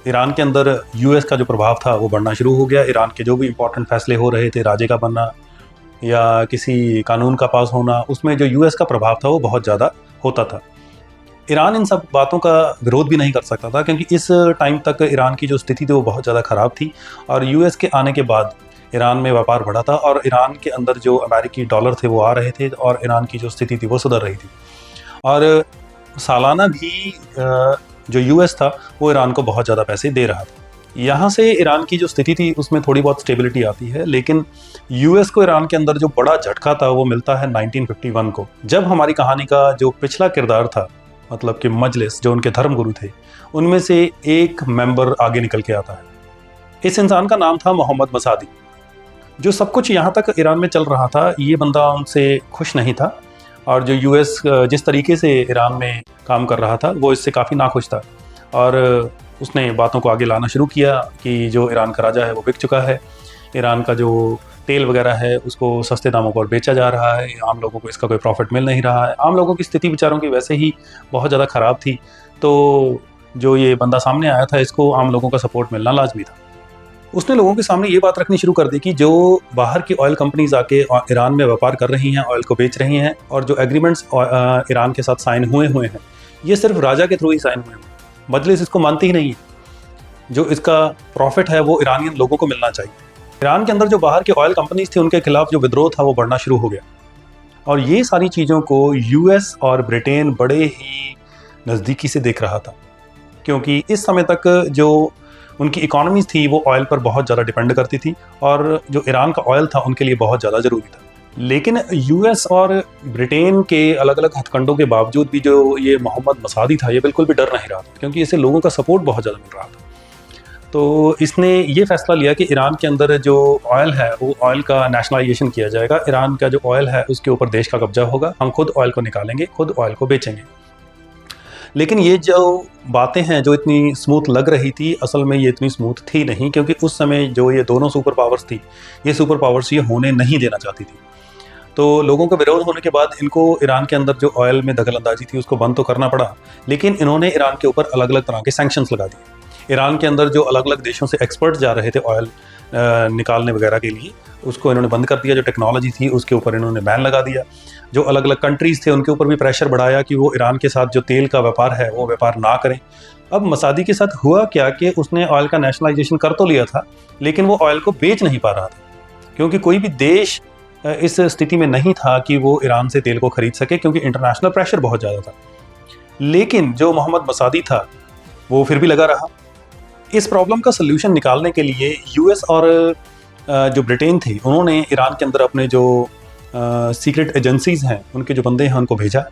ईरान के अंदर यूएस का जो प्रभाव था वो बढ़ना शुरू हो गया। ईरान के जो भी इम्पोर्टेंट फैसले हो रहे थे, राजे का बनना या किसी कानून का पास होना, उसमें जो यूएस का प्रभाव था वो बहुत ज़्यादा होता था। ईरान इन सब बातों का विरोध भी नहीं कर सकता था क्योंकि इस टाइम तक ईरान की जो स्थिति थी वो बहुत ज़्यादा ख़राब थी और यूएस के आने के बाद ईरान में व्यापार बढ़ा था और ईरान के अंदर जो अमेरिकी डॉलर थे वो आ रहे थे और ईरान की जो स्थिति थी वो सुधर रही थी। और सालाना भी जो यूएस था वो ईरान को बहुत ज़्यादा पैसे दे रहा था। यहाँ से ईरान की जो स्थिति थी उसमें थोड़ी बहुत स्टेबिलिटी आती है, लेकिन यूएस को ईरान के अंदर जो बड़ा झटका था वो मिलता है 1951 को, जब हमारी कहानी का जो पिछला किरदार था, मतलब कि मजलिस, जो उनके धर्मगुरु थे, उनमें से एक मेंबर आगे निकल के आता है। इस इंसान का नाम था मोहम्मद मसादी। जो सब कुछ यहाँ तक ईरान में चल रहा था ये बंदा उनसे खुश नहीं था और जो यूएस जिस तरीके से ईरान में काम कर रहा था वो इससे काफ़ी नाखुश था और उसने बातों को आगे लाना शुरू किया कि जो ईरान का राजा है वो बिक चुका है, ईरान का जो तेल वगैरह है उसको सस्ते दामों पर बेचा जा रहा है, आम लोगों को इसका कोई प्रॉफिट मिल नहीं रहा है। आम लोगों की स्थिति बेचारों की वैसे ही बहुत ज़्यादा ख़राब थी, तो जो ये बंदा सामने आया था इसको आम लोगों का सपोर्ट मिलना लाजमी था। उसने लोगों के सामने ये बात रखनी शुरू कर दी कि जो बाहर की ऑयल कंपनीज आके ईरान में व्यापार कर रही हैं, ऑयल को बेच रही हैं और जो एग्रीमेंट्स ईरान के साथ साइन हुए हैं ये सिर्फ राजा के थ्रू ही साइन हुए हैं। मजलिस इसको मानती ही नहीं है। जो इसका प्रॉफिट है वो ईरानियन लोगों को मिलना चाहिए। ईरान के अंदर जो बाहर के ऑयल कंपनीज थी उनके खिलाफ जो विद्रोह था वो बढ़ना शुरू हो गया और ये सारी चीज़ों को यूएस और ब्रिटेन बड़े ही नज़दीकी से देख रहा था, क्योंकि इस समय तक जो उनकी इकॉनमीज थी वो ऑयल पर बहुत ज़्यादा डिपेंड करती थी और जो ईरान का ऑयल था उनके लिए बहुत ज़्यादा ज़रूरी था। लेकिन यूएस और ब्रिटेन के अलग अलग हथकंडों के बावजूद भी जो ये मोहम्मद मसादी था ये बिल्कुल भी डर नहीं रहा था, क्योंकि इसे लोगों का सपोर्ट बहुत ज़्यादा मिल रहा था। तो इसने ये फैसला लिया कि ईरान के अंदर जो ऑयल है वो ऑयल का नेशनलाइजेशन किया जाएगा। ईरान का जो ऑयल है उसके ऊपर देश का कब्जा होगा, हम खुद ऑयल को निकालेंगे, खुद ऑयल को बेचेंगे। लेकिन ये जो बातें हैं जो इतनी स्मूथ लग रही थी, असल में ये इतनी स्मूथ थी नहीं, क्योंकि उस समय जो ये दोनों सुपर पावर्स थी, ये सुपर पावर्स ये होने नहीं देना चाहती थी। तो लोगों का विरोध होने के बाद इनको ईरान के अंदर जो ऑयल में दखलंदाजी थी उसको बंद तो करना पड़ा, लेकिन इन्होंने ईरान के ऊपर अलग अलग तरह के सैंक्शंस लगा दिए। ईरान के अंदर जो अलग अलग देशों से एक्सपर्ट जा रहे थे ऑयल निकालने वगैरह के लिए, उसको इन्होंने बंद कर दिया। जो टेक्नोलॉजी थी उसके ऊपर इन्होंने बैन लगा दिया। जो अलग अलग कंट्रीज़ थे उनके ऊपर भी प्रेशर बढ़ाया कि वो ईरान के साथ जो तेल का व्यापार है वो व्यापार ना करें। अब मसादी के साथ हुआ क्या कि उसने ऑयल का नेशनलाइजेशन कर तो लिया था, लेकिन वो ऑयल को बेच नहीं पा रहा था, क्योंकि कोई भी देश इस स्थिति में नहीं था कि वो ईरान से तेल को खरीद सके, क्योंकि इंटरनेशनल प्रेशर बहुत ज़्यादा था। लेकिन जो मोहम्मद मसादी था वो फिर भी लगा रहा। इस प्रॉब्लम का सल्यूशन निकालने के लिए यूएस और जो ब्रिटेन थी उन्होंने ईरान के अंदर अपने जो सीक्रेट एजेंसीज़ हैं उनके जो बंदे हैं उनको भेजा,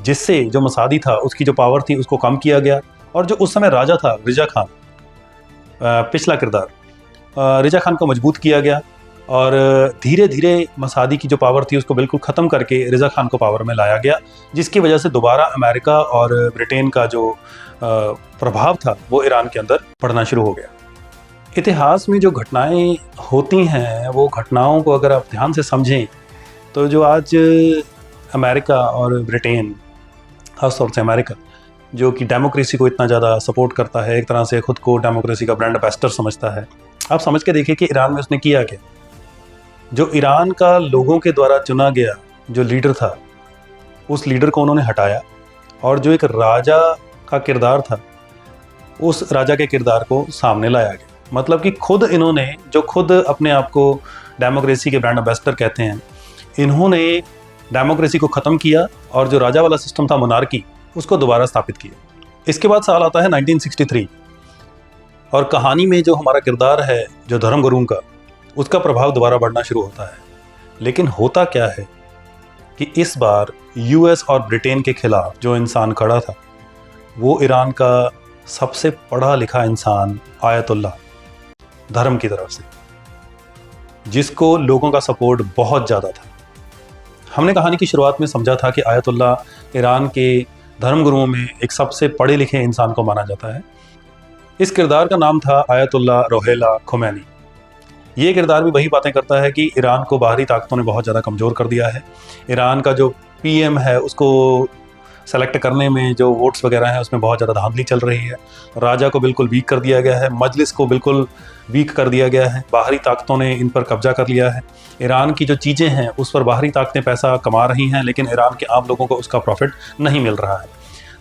जिससे जो मसादी था उसकी जो पावर थी उसको कम किया गया। और जो उस समय राजा था रिजा खान, पिछला किरदार, रिजा खान को मजबूत किया गया और धीरे धीरे मसादी की जो पावर थी उसको बिल्कुल ख़त्म करके रिजा खान को पावर में लाया गया, जिसकी वजह से दोबारा अमेरिका और ब्रिटेन का जो प्रभाव था वो ईरान के अंदर पड़ना शुरू हो गया। इतिहास में जो घटनाएं होती हैं वो घटनाओं को अगर आप ध्यान से समझें तो जो आज अमेरिका और ब्रिटेन, ख़ासतौर से अमेरिका जो कि डेमोक्रेसी को इतना ज़्यादा सपोर्ट करता है, एक तरह से खुद को डेमोक्रेसी का ब्रांड एम्बेसडर समझता है, आप समझ के देखिए कि ईरान में उसने किया क्या। जो ईरान का लोगों के द्वारा चुना गया जो लीडर था उस लीडर को उन्होंने हटाया और जो एक राजा का किरदार था उस राजा के किरदार को सामने लाया गया। मतलब कि खुद इन्होंने, जो खुद अपने आप को डेमोक्रेसी के ब्रांड एम्बेसडर कहते हैं, इन्होंने डेमोक्रेसी को ख़त्म किया और जो राजा वाला सिस्टम था मोनार्की उसको दोबारा स्थापित किया। इसके बाद साल आता है 1963 और कहानी में जो हमारा किरदार है जो धर्मगुरु का, उसका प्रभाव दोबारा बढ़ना शुरू होता है। लेकिन होता क्या है कि इस बार यूएस और ब्रिटेन के खिलाफ जो इंसान खड़ा था वो ईरान का सबसे पढ़ा लिखा इंसान आयतुल्लाह, धर्म की तरफ से, जिसको लोगों का सपोर्ट बहुत ज़्यादा था। हमने कहानी की शुरुआत में समझा था कि आयतुल्लाह ईरान के धर्मगुरुओं में एक सबसे पढ़े लिखे इंसान को माना जाता है। इस किरदार का नाम था आयतुल्लाह रोहेला खुमैनी। ये किरदार भी वही बातें करता है कि ईरान को बाहरी ताकतों ने बहुत ज़्यादा कमज़ोर कर दिया है। ईरान का जो पीएम है उसको सेलेक्ट करने में जो वोट्स वगैरह हैं उसमें बहुत ज़्यादा धांधली चल रही है। राजा को बिल्कुल वीक कर दिया गया है, मजलिस को बिल्कुल वीक कर दिया गया है, बाहरी ताकतों ने इन पर कब्जा कर लिया है। ईरान की जो चीज़ें हैं उस पर बाहरी ताकतें पैसा कमा रही हैं, लेकिन ईरान के आम लोगों को उसका प्रॉफिट नहीं मिल रहा है।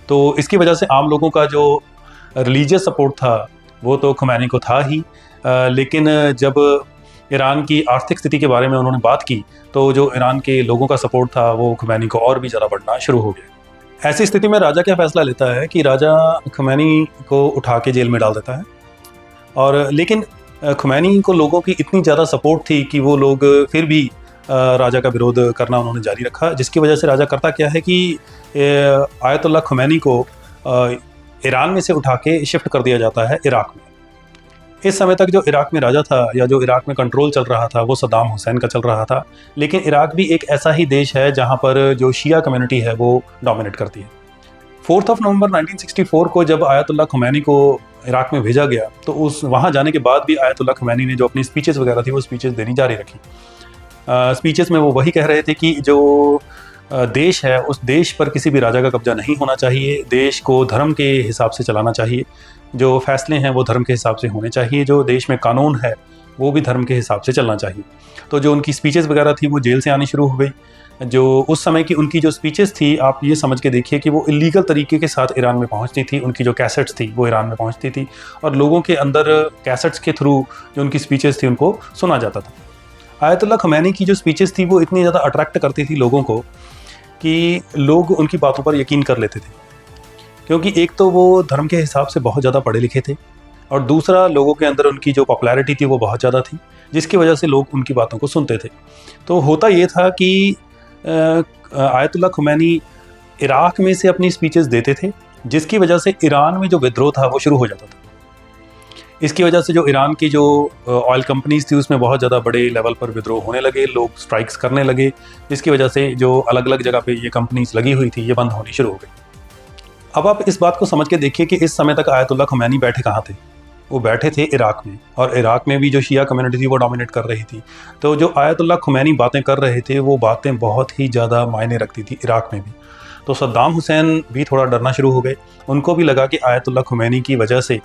तो इसकी वजह से आम लोगों का जो रिलीजियस सपोर्ट था वो तो खुमैनी को था ही, लेकिन जब ईरान की आर्थिक स्थिति के बारे में उन्होंने बात की तो जो ईरान के लोगों का सपोर्ट था वो खुमैनी को और भी ज़्यादा बढ़ना शुरू हो गया। ऐसी स्थिति में राजा क्या फ़ैसला लेता है कि राजा खुमैनी को उठा के जेल में डाल देता है। और लेकिन खुमैनी को लोगों की इतनी ज़्यादा सपोर्ट थी कि वो लोग फिर भी राजा का विरोध करना उन्होंने जारी रखा, जिसकी वजह से राजा करता क्या है कि आयतुल्लाह खुमैनी को ईरान में से उठा के शिफ्ट कर दिया जाता है इराक़ में। इस समय तक जो इराक़ में राजा था या जो इराक़ में कंट्रोल चल रहा था वो सद्दाम हुसैन का चल रहा था, लेकिन इराक़ भी एक ऐसा ही देश है जहाँ पर जो शिया कम्युनिटी है वो डोमिनेट करती है। 4 नवंबर 1964 को जब आयतुल्लाह खुमैनी को इराक़ में भेजा गया तो उस वहाँ जाने के बाद भी आयतुल्लाह खुमैनी ने जो अपनी स्पीचेस वगैरह थी वो स्पीचेस देनी जारी रखी। स्पीचेस में वो वही कह रहे थे कि जो देश है उस देश पर किसी भी राजा का कब्जा नहीं होना चाहिए, देश को धर्म के हिसाब से चलाना चाहिए, जो फैसले हैं वो धर्म के हिसाब से होने चाहिए, जो देश में कानून है वो भी धर्म के हिसाब से चलना चाहिए। तो जो उनकी स्पीचेस वगैरह थी वो जेल से आनी शुरू हो गई। जो उस समय की उनकी जो स्पीचेस थी आप ये समझ के देखिए कि वो इलीगल तरीके के साथ ईरान में पहुंचती थी। उनकी जो कैसेट्स थी वो ईरान में पहुंचती थी और लोगों के अंदर कैसेट्स के थ्रू जो उनकी स्पीचेस थी उनको सुना जाता था। आयतुल्लाह खुमैनी की जो स्पीचेस थी वो इतनी ज़्यादा अट्रैक्ट करती थी लोगों को कि लोग उनकी बातों पर यकीन कर लेते थे, क्योंकि एक तो वो धर्म के हिसाब से बहुत ज़्यादा पढ़े लिखे थे और दूसरा लोगों के अंदर उनकी जो पॉपुलैरिटी थी वो बहुत ज़्यादा थी, जिसकी वजह से लोग उनकी बातों को सुनते थे। तो होता ये था कि आयतुल्लाह खुमैनी इराक़ में से अपनी स्पीचेस देते थे, जिसकी वजह से ईरान में जो विद्रोह था वो शुरू हो जाता था। इसकी वजह से जो ईरान की जो ऑयल कंपनीज थी उसमें बहुत ज़्यादा बड़े लेवल पर विद्रोह होने लगे, लोग स्ट्राइक्स करने लगे, जिसकी वजह से जो अलग अलग जगह पे ये कंपनीज लगी हुई थी ये बंद होनी शुरू हो गई। अब आप इस बात को समझ के देखिए कि इस समय तक आयतुल्लाह खुमैनी बैठे कहाँ थे। वो बैठे थे इराक में, और इराक में भी जो शिया कम्युनिटी थी वो डोमिनेट कर रही थी। तो जो आयतुल्लाह खुमैनी बातें कर रहे थे वो बातें बहुत ही ज़्यादा मायने रखती थी इराक में भी। तो सद्दाम हुसैन भी थोड़ा डरना शुरू हो गए। उनको भी लगा कि आयतुल्लाह खुमैनी की वजह से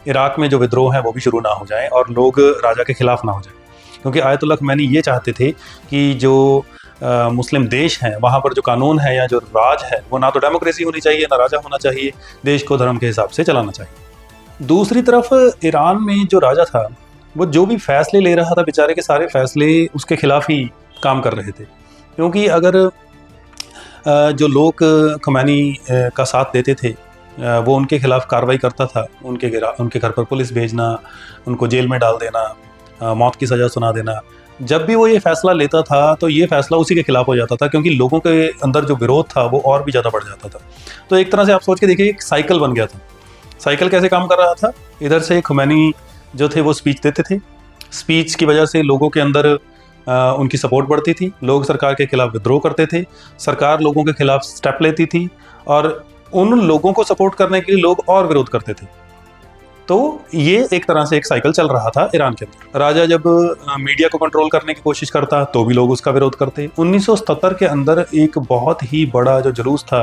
इराक में जो विद्रोह है वो भी शुरू ना हो जाए और लोग राजा के खिलाफ ना हो जाए, क्योंकि आयतुल्लाह खुमैनी ये चाहते थे कि जो मुस्लिम देश हैं वहाँ पर जो कानून है या जो राज है वो ना तो डेमोक्रेसी होनी चाहिए ना राजा होना चाहिए, देश को धर्म के हिसाब से चलाना चाहिए। दूसरी तरफ ईरान में जो राजा था वो जो भी फैसले ले रहा था बेचारे के सारे फैसले उसके खिलाफ ही काम कर रहे थे, क्योंकि अगर जो लोग खुमैनी का साथ देते थे वो उनके खिलाफ कार्रवाई करता था, उनके घर पर पुलिस भेजना, उनको जेल में डाल देना, मौत की सज़ा सुना देना, जब भी वो ये फैसला लेता था तो ये फैसला उसी के खिलाफ हो जाता था, क्योंकि लोगों के अंदर जो विरोध था वो और भी ज़्यादा बढ़ जाता था। तो एक तरह से आप सोच के देखिए एक साइकिल बन गया था। साइकिल कैसे काम कर रहा था, इधर से खुमैनी जो थे वो स्पीच देते थे, स्पीच की वजह से लोगों के अंदर उनकी सपोर्ट बढ़ती थी, लोग सरकार के खिलाफ विद्रोह करते थे, सरकार लोगों के खिलाफ स्टेप लेती थी और उन लोगों को सपोर्ट करने के लिए लोग और विरोध करते थे। तो ये एक तरह से एक साइकिल चल रहा था ईरान के अंदर। राजा जब मीडिया को कंट्रोल करने की कोशिश करता तो भी लोग उसका विरोध करते। 1977 के अंदर एक बहुत ही बड़ा जो जुलूस था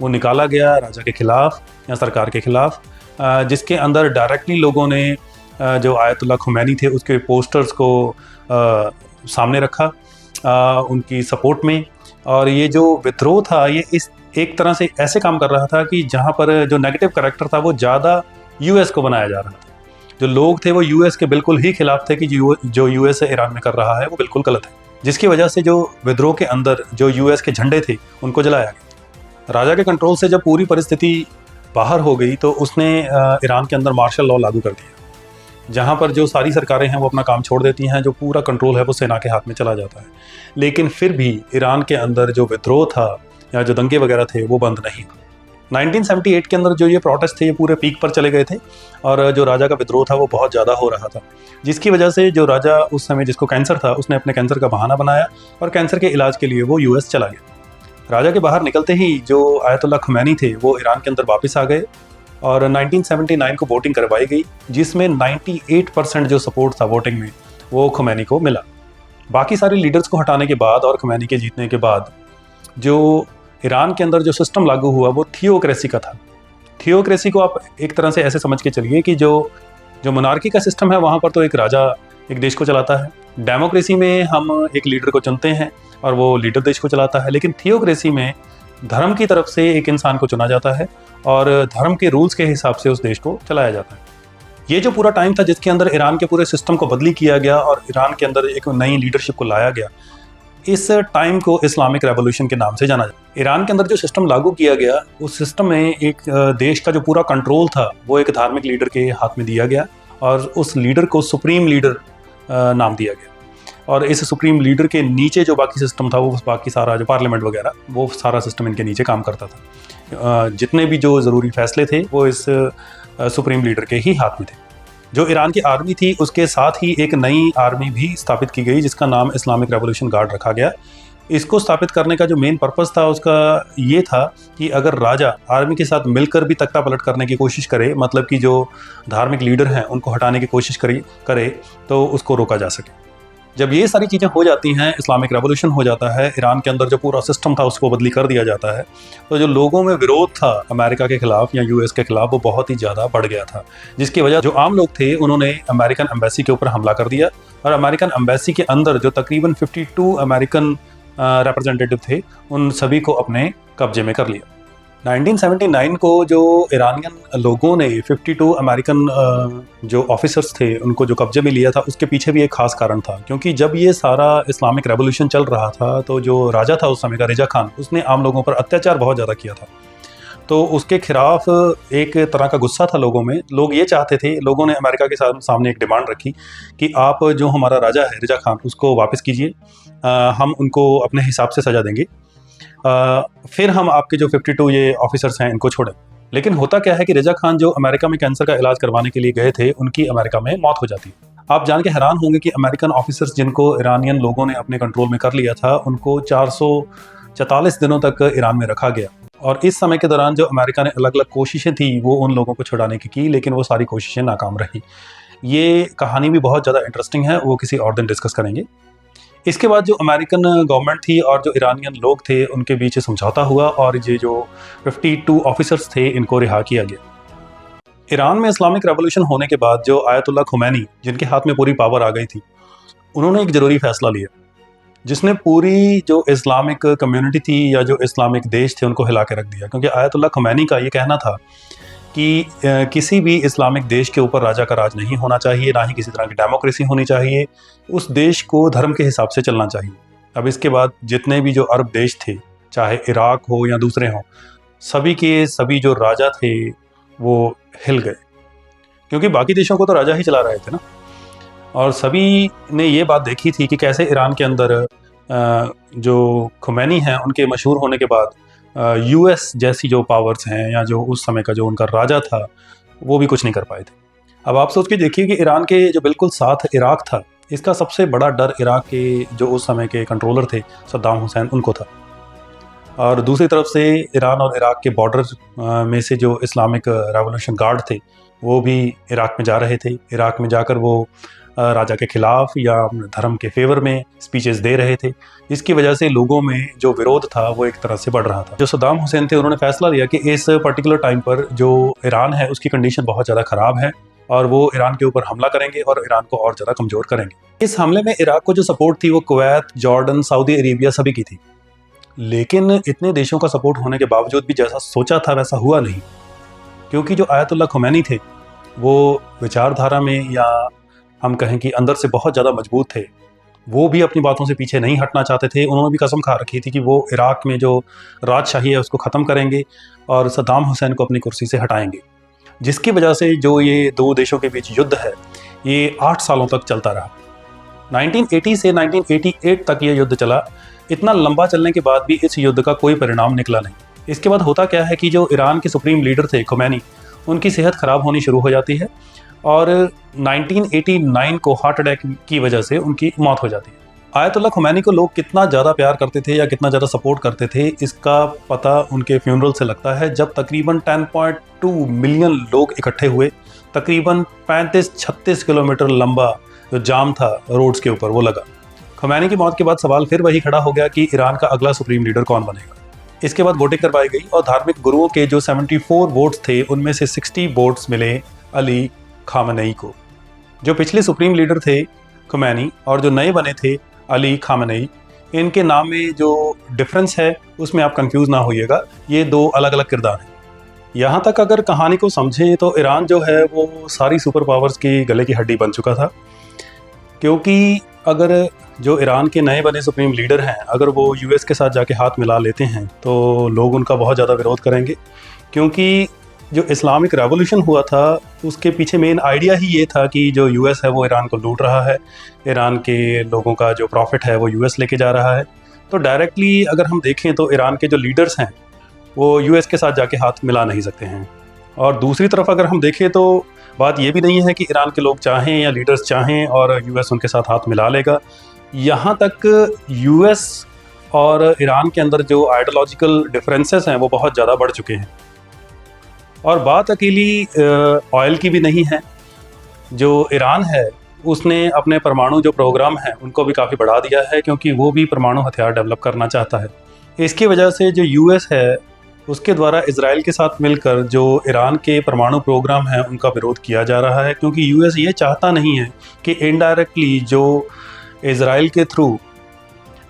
वो निकाला गया राजा के खिलाफ या सरकार के खिलाफ, जिसके अंदर डायरेक्टली लोगों ने जो आयतुल्लाह खुमैनी थे उसके पोस्टर्स को सामने रखा उनकी सपोर्ट में। और ये जो विद्रोह था ये इस एक तरह से ऐसे काम कर रहा था कि जहाँ पर जो नेगेटिव कैरेक्टर था वो ज़्यादा यूएस को बनाया जा रहा था। जो लोग थे वो यूएस के बिल्कुल ही खिलाफ थे कि जो यूएस ईरान में कर रहा है वो बिल्कुल गलत है, जिसकी वजह से जो विद्रोह के अंदर जो यूएस के झंडे थे उनको जलाया गया। राजा के कंट्रोल से जब पूरी परिस्थिति बाहर हो गई तो उसने ईरान के अंदर मार्शल लॉ लागू कर दिया, जहाँ पर जो सारी सरकारें हैं वो अपना काम छोड़ देती हैं, जो पूरा कंट्रोल है वो सेना के हाथ में चला जाता है। लेकिन फिर भी ईरान के अंदर जो विद्रोह था या जो दंगे वगैरह थे वो बंद नहीं। 1978 के अंदर जो ये प्रोटेस्ट थे ये पूरे पीक पर चले गए थे और जो राजा का विद्रोह था वो बहुत ज़्यादा हो रहा था, जिसकी वजह से जो राजा उस समय जिसको कैंसर था उसने अपने कैंसर का बहाना बनाया और कैंसर के इलाज के लिए वो यूएस चला गया। राजा के बाहर निकलते ही जो आयतुल्लाह खुमैनी थे वो ईरान के अंदर वापस आ गए और 1979 को वोटिंग करवाई गई, जिसमें 98% जो सपोर्ट था वोटिंग में वो खुमैनी को मिला। बाकी सारे लीडर्स को हटाने के बाद और खुमैनी के जीतने के बाद जो ईरान के अंदर जो सिस्टम लागू हुआ वो थियोक्रेसी का था। थियोक्रेसी को आप एक तरह से ऐसे समझ के चलिए कि जो मोनार्की का सिस्टम है वहाँ पर तो एक राजा एक देश को चलाता है, डेमोक्रेसी में हम एक लीडर को चुनते हैं और वो लीडर देश को चलाता है, लेकिन थियोक्रेसी में धर्म की तरफ से एक इंसान को चुना जाता है और धर्म के रूल्स के हिसाब से उस देश को चलाया जाता है। ये जो पूरा टाइम था जिसके अंदर ईरान के पूरे सिस्टम को बदली किया गया और ईरान के अंदर एक नई लीडरशिप को लाया गया, इस टाइम को इस्लामिक रेवोल्यूशन के नाम से जाना जाता है। ईरान के अंदर जो सिस्टम लागू किया गया उस सिस्टम में एक देश का जो पूरा कंट्रोल था वो एक धार्मिक लीडर के हाथ में दिया गया और उस लीडर को सुप्रीम लीडर नाम दिया गया। और इस सुप्रीम लीडर के नीचे जो बाकी सिस्टम था वो बाकी सारा जो पार्लियामेंट वगैरह वो सारा सिस्टम इनके नीचे काम करता था। जितने भी जो ज़रूरी फैसले थे वो इस सुप्रीम लीडर के ही हाथ में थे। जो ईरान की आर्मी थी उसके साथ ही एक नई आर्मी भी स्थापित की गई जिसका नाम इस्लामिक रेवोल्यूशन गार्ड रखा गया। इसको स्थापित करने का जो मेन पर्पस था उसका ये था कि अगर राजा आर्मी के साथ मिलकर भी तख्ता पलट करने की कोशिश करे, मतलब कि जो धार्मिक लीडर हैं उनको हटाने की कोशिश करे तो उसको रोका जा सके। जब ये सारी चीज़ें हो जाती हैं, इस्लामिक रेवोल्यूशन हो जाता है, ईरान के अंदर जो पूरा सिस्टम था उसको बदली कर दिया जाता है, तो जो लोगों में विरोध था अमेरिका के खिलाफ या यूएस के खिलाफ वो बहुत ही ज़्यादा बढ़ गया था, जिसकी वजह जो आम लोग थे उन्होंने अमेरिकन एम्बेसी के ऊपर हमला कर दिया और अमेरिकन एम्बेसी के अंदर जो तकरीबन 52 अमेरिकन रिप्रेजेंटेटिव थे उन सभी को अपने कब्जे में कर लिया। 1979 को जो ईरानियन लोगों ने 52 अमेरिकन जो ऑफिसर्स थे उनको जो कब्जे में लिया था उसके पीछे भी एक ख़ास कारण था, क्योंकि जब ये सारा इस्लामिक रेवोल्यूशन चल रहा था तो जो राजा था उस समय का रेजा खान, उसने आम लोगों पर अत्याचार बहुत ज़्यादा किया था। तो उसके खिलाफ एक तरह का गुस्सा था लोगों में। लोग ये चाहते थे, लोगों ने अमेरिका के सामने एक डिमांड रखी कि आप जो हमारा राजा है रेजा खान उसको वापस कीजिए, हम उनको अपने हिसाब से सज़ा देंगे, फिर हम आपके जो 52 ये ऑफिसर्स हैं इनको छोड़ें। लेकिन होता क्या है कि रेजा खान जो अमेरिका में कैंसर का इलाज करवाने के लिए गए थे उनकी अमेरिका में मौत हो जाती है। आप जान के हैरान होंगे कि अमेरिकन ऑफिसर्स जिनको ईरानियन लोगों ने अपने कंट्रोल में कर लिया था उनको 444 दिनों तक ईरान में रखा गया और इस समय के दौरान जो अमेरिका ने अलग अलग कोशिशें थी वो उन लोगों को छुड़ाने की, लेकिन वो सारी कोशिशें नाकाम रही। ये कहानी भी बहुत ज़्यादा इंटरेस्टिंग है, वो किसी और दिन डिस्कस करेंगे। इसके बाद जो अमेरिकन गवर्नमेंट थी और जो ईरानियन लोग थे उनके बीच समझौता हुआ और ये जो 52 ऑफिसर्स थे इनको रिहा किया गया। ईरान में इस्लामिक रेवोल्यूशन होने के बाद जो आयतुल्ला खुमैनी, जिनके हाथ में पूरी पावर आ गई थी, उन्होंने एक ज़रूरी फैसला लिया जिसने पूरी जो इस्लामिक कम्युनिटी थी या जो इस्लामिक देश थे उनको हिला के रख दिया। क्योंकि आयतुल्ला खुमैनी का ये कहना था कि किसी भी इस्लामिक देश के ऊपर राजा का राज नहीं होना चाहिए, ना ही किसी तरह की डेमोक्रेसी होनी चाहिए, उस देश को धर्म के हिसाब से चलना चाहिए। अब इसके बाद जितने भी जो अरब देश थे, चाहे इराक हो या दूसरे हों, सभी के सभी जो राजा थे वो हिल गए, क्योंकि बाकी देशों को तो राजा ही चला रहे थे ना। और सभी ने ये बात देखी थी कि कैसे ईरान के अंदर जो खुमैनी हैं उनके मशहूर होने के बाद यूएस जैसी जो पावर्स हैं या जो उस समय का जो उनका राजा था वो भी कुछ नहीं कर पाए थे। अब आप सोच के देखिए कि ईरान के जो बिल्कुल साथ इराक था, इसका सबसे बड़ा डर इराक के जो उस समय के कंट्रोलर थे सद्दाम हुसैन, उनको था। और दूसरी तरफ से ईरान और इराक के बॉर्डर में से जो इस्लामिक रेवोल्यूशन गार्ड थे वो भी इराक में जा रहे थे। इराक में जाकर वो राजा के खिलाफ या धर्म के फेवर में स्पीचेस दे रहे थे, जिसकी वजह से लोगों में जो विरोध था वो एक तरह से बढ़ रहा था। जो सद्दाम हुसैन थे उन्होंने फैसला लिया कि इस पर्टिकुलर टाइम पर जो ईरान है उसकी कंडीशन बहुत ज़्यादा ख़राब है और वो ईरान के ऊपर हमला करेंगे और ईरान को और ज़्यादा कमज़ोर करेंगे। इस हमले में इराक को जो सपोर्ट थी वो कुवैत, जॉर्डन, सऊदी अरेबिया सभी की थी। लेकिन इतने देशों का सपोर्ट होने के बावजूद भी जैसा सोचा था वैसा हुआ नहीं, क्योंकि जो आयतुल्ला खुमैनी थे वो विचारधारा में या हम कहें कि अंदर से बहुत ज़्यादा मजबूत थे। वो भी अपनी बातों से पीछे नहीं हटना चाहते थे। उन्होंने भी कसम खा रखी थी कि वो इराक में जो राजशाही है उसको ख़त्म करेंगे और सद्दाम हुसैन को अपनी कुर्सी से हटाएंगे, जिसकी वजह से जो ये दो देशों के बीच युद्ध है ये 8 सालों तक चलता रहा। 1980 से 1988 तक ये युद्ध चला। इतना लंबा चलने के बाद भी इस युद्ध का कोई परिणाम निकला नहीं। इसके बाद होता क्या है कि जो ईरान के सुप्रीम लीडर थे खुमैनी, उनकी सेहत ख़राब होनी शुरू हो जाती है और 1989 को हार्ट अटैक की वजह से उनकी मौत हो जाती है। आयतुल्ला खुमैनी को लोग कितना ज़्यादा प्यार करते थे या कितना ज़्यादा सपोर्ट करते थे इसका पता उनके फ्यूनरल से लगता है, जब तकरीबन 10.2 मिलियन लोग इकट्ठे हुए। तकरीबन 35-36 किलोमीटर लंबा जो जाम था रोड्स के ऊपर वो लगा। खुमैनी की मौत के बाद सवाल फिर वही खड़ा हो गया कि ईरान का अगला सुप्रीम लीडर कौन बनेगा। इसके बाद वोटिंग करवाई गई और धार्मिक गुरुओं के जो 74 वोट्स थे उनमें से 60 वोट्स मिले अली खामनेई को। जो पिछले सुप्रीम लीडर थे खुमैनी और जो नए बने थे अली खामनेई, इनके नाम में जो डिफरेंस है उसमें आप कंफ्यूज ना होइएगा, ये दो अलग अलग किरदार हैं। यहाँ तक अगर कहानी को समझें तो ईरान जो है वो सारी सुपर पावर्स की गले की हड्डी बन चुका था, क्योंकि अगर जो ईरान के नए बने सुप्रीम लीडर हैं अगर वो यूएस के साथ जाके हाथ मिला लेते हैं तो लोग उनका बहुत ज़्यादा विरोध करेंगे, क्योंकि जो इस्लामिक रेवोल्यूशन हुआ था उसके पीछे मेन आइडिया ही ये था कि जो यूएस है वो ईरान को लूट रहा है, ईरान के लोगों का जो प्रॉफिट है वो यूएस लेके जा रहा है। तो डायरेक्टली अगर हम देखें तो ईरान के जो लीडर्स हैं वो यूएस के साथ जाके हाथ मिला नहीं सकते हैं। और दूसरी तरफ अगर हम देखें तो बात ये भी नहीं है कि ईरान के लोग चाहें या लीडर्स चाहें और यूएस उनके साथ हाथ मिला लेगा। यहाँ तक यूएस और ईरान के अंदर जो आइडियोलॉजिकल डिफरेंसेस हैं वो बहुत ज़्यादा बढ़ चुके हैं। और बात अकेली ऑयल की भी नहीं है। जो ईरान है उसने अपने परमाणु जो प्रोग्राम है उनको भी काफ़ी बढ़ा दिया है, क्योंकि वो भी परमाणु हथियार डेवलप करना चाहता है। इसकी वजह से जो यूएस है उसके द्वारा इजराइल के साथ मिलकर जो ईरान के परमाणु प्रोग्राम है उनका विरोध किया जा रहा है, क्योंकि यूएस ये चाहता नहीं है कि इनडायरेक्टली जो इजराइल के थ्रू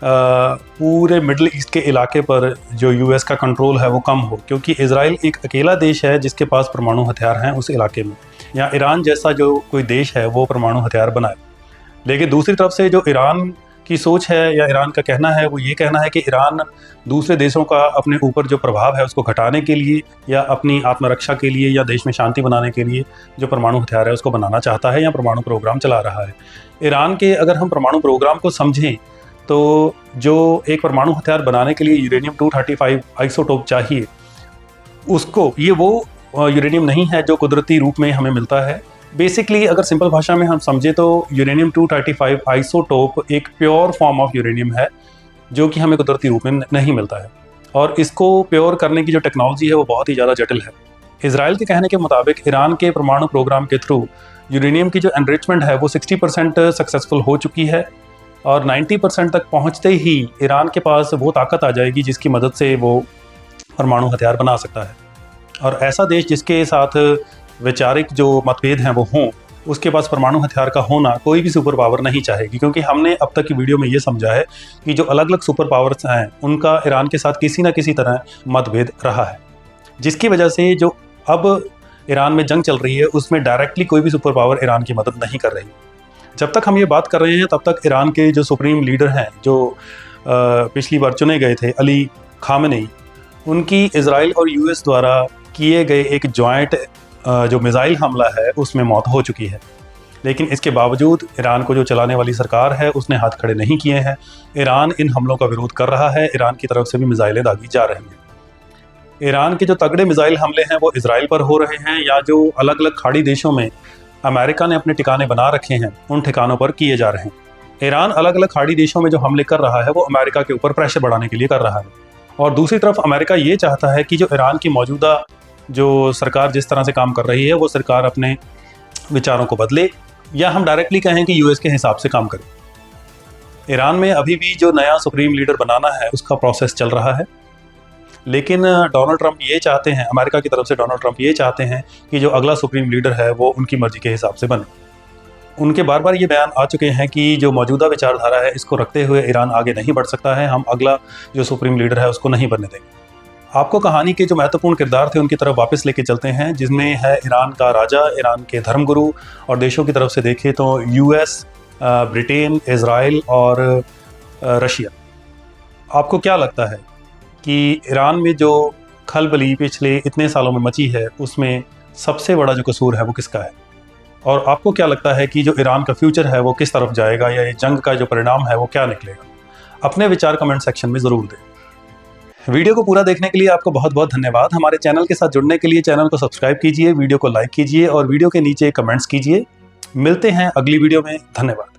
पूरे मिडल ईस्ट के इलाके पर जो यूएस का कंट्रोल है वो कम हो, क्योंकि इजराइल एक अकेला देश है जिसके पास परमाणु हथियार हैं उस इलाके में, या ईरान जैसा जो कोई देश है वो परमाणु हथियार बनाए। लेकिन दूसरी तरफ से जो ईरान की सोच है या ईरान का कहना है वो ये कहना है कि ईरान दूसरे देशों का अपने ऊपर जो प्रभाव है उसको घटाने के लिए या अपनी आत्मरक्षा के लिए या देश में शांति बनाने के लिए जो परमाणु हथियार है उसको बनाना चाहता है या परमाणु प्रोग्राम चला रहा है। ईरान के अगर हम परमाणु प्रोग्राम को समझें तो जो एक परमाणु हथियार बनाने के लिए यूरेनियम 235 आइसोटोप चाहिए, उसको ये वो यूरेनियम नहीं है जो कुदरती रूप में हमें मिलता है। बेसिकली अगर सिंपल भाषा में हम समझें तो यूरेनियम 235 आइसोटोप एक प्योर फॉर्म ऑफ यूरेनियम है जो कि हमें कुदरती रूप में नहीं मिलता है। और इसको प्योर करने की जो टेक्नोलॉजी है वो बहुत ही ज़्यादा जटिल है। इजराइल के कहने के मुताबिक ईरान के परमाणु प्रोग्राम के थ्रू यूरेनियम की जो एनरिचमेंट है वो 60% सक्सेसफुल हो चुकी है और 90% तक पहुंचते ही ईरान के पास वो ताकत आ जाएगी जिसकी मदद से वो परमाणु हथियार बना सकता है। और ऐसा देश जिसके साथ वैचारिक जो मतभेद हैं वो हों, उसके पास परमाणु हथियार का होना कोई भी सुपर पावर नहीं चाहेगी, क्योंकि हमने अब तक की वीडियो में ये समझा है कि जो अलग अलग सुपर पावर्स हैं उनका ईरान के साथ किसी न किसी तरह मतभेद रहा है, जिसकी वजह से जो अब ईरान में जंग चल रही है उसमें डायरेक्टली कोई भी सुपर पावर ईरान की मदद नहीं कर रही। जब तक हम ये बात कर रहे हैं तब तक ईरान के जो सुप्रीम लीडर हैं, जो पिछली बार चुने गए थे, अली खामेनी, उनकी इजराइल और यूएस द्वारा किए गए एक जॉइंट जो मिसाइल हमला है उसमें मौत हो चुकी है। लेकिन इसके बावजूद ईरान को जो चलाने वाली सरकार है उसने हाथ खड़े नहीं किए हैं। ईरान इन हमलों का विरोध कर रहा है, ईरान की तरफ से भी मिसाइलें दागी जा रही हैं। ईरान के जो तगड़े मिसाइल हमले हैं वो इजराइल पर हो रहे हैं या जो अलग अलग खाड़ी देशों में अमेरिका ने अपने ठिकाने बना रखे हैं उन ठिकानों पर किए जा रहे हैं। ईरान अलग अलग खाड़ी देशों में जो हमले कर रहा है वो अमेरिका के ऊपर प्रेशर बढ़ाने के लिए कर रहा है। और दूसरी तरफ अमेरिका ये चाहता है कि जो ईरान की मौजूदा जो सरकार जिस तरह से काम कर रही है वो सरकार अपने विचारों को बदले, या हम डायरेक्टली कहें कि यूएस के हिसाब से काम करे। ईरान में अभी भी जो नया सुप्रीम लीडर बनाना है उसका प्रोसेस चल रहा है, लेकिन डोनाल्ड ट्रंप ये चाहते हैं, अमेरिका की तरफ से डोनाल्ड ट्रंप ये चाहते हैं कि जो अगला सुप्रीम लीडर है वो उनकी मर्जी के हिसाब से बने। उनके बार बार ये बयान आ चुके हैं कि जो मौजूदा विचारधारा है इसको रखते हुए ईरान आगे नहीं बढ़ सकता है, हम अगला जो सुप्रीम लीडर है उसको नहीं बनने देंगे। आपको कहानी के जो महत्वपूर्ण किरदार थे उनकी तरफ वापस लेके चलते हैं, जिसमें है ईरान का राजा, ईरान के धर्मगुरु, और देशों की तरफ से देखें तो यूएस, ब्रिटेन, इजराइल और रशिया। आपको क्या लगता है कि ईरान में जो खलबली पिछले इतने सालों में मची है उसमें सबसे बड़ा जो कसूर है वो किसका है? और आपको क्या लगता है कि जो ईरान का फ्यूचर है वो किस तरफ जाएगा, या ये जंग का जो परिणाम है वो क्या निकलेगा? अपने विचार कमेंट सेक्शन में ज़रूर दें। वीडियो को पूरा देखने के लिए आपको बहुत बहुत धन्यवाद। हमारे चैनल के साथ जुड़ने के लिए चैनल को सब्सक्राइब कीजिए, वीडियो को लाइक कीजिए और वीडियो के नीचे कमेंट्स कीजिए। मिलते हैं अगली वीडियो में। धन्यवाद।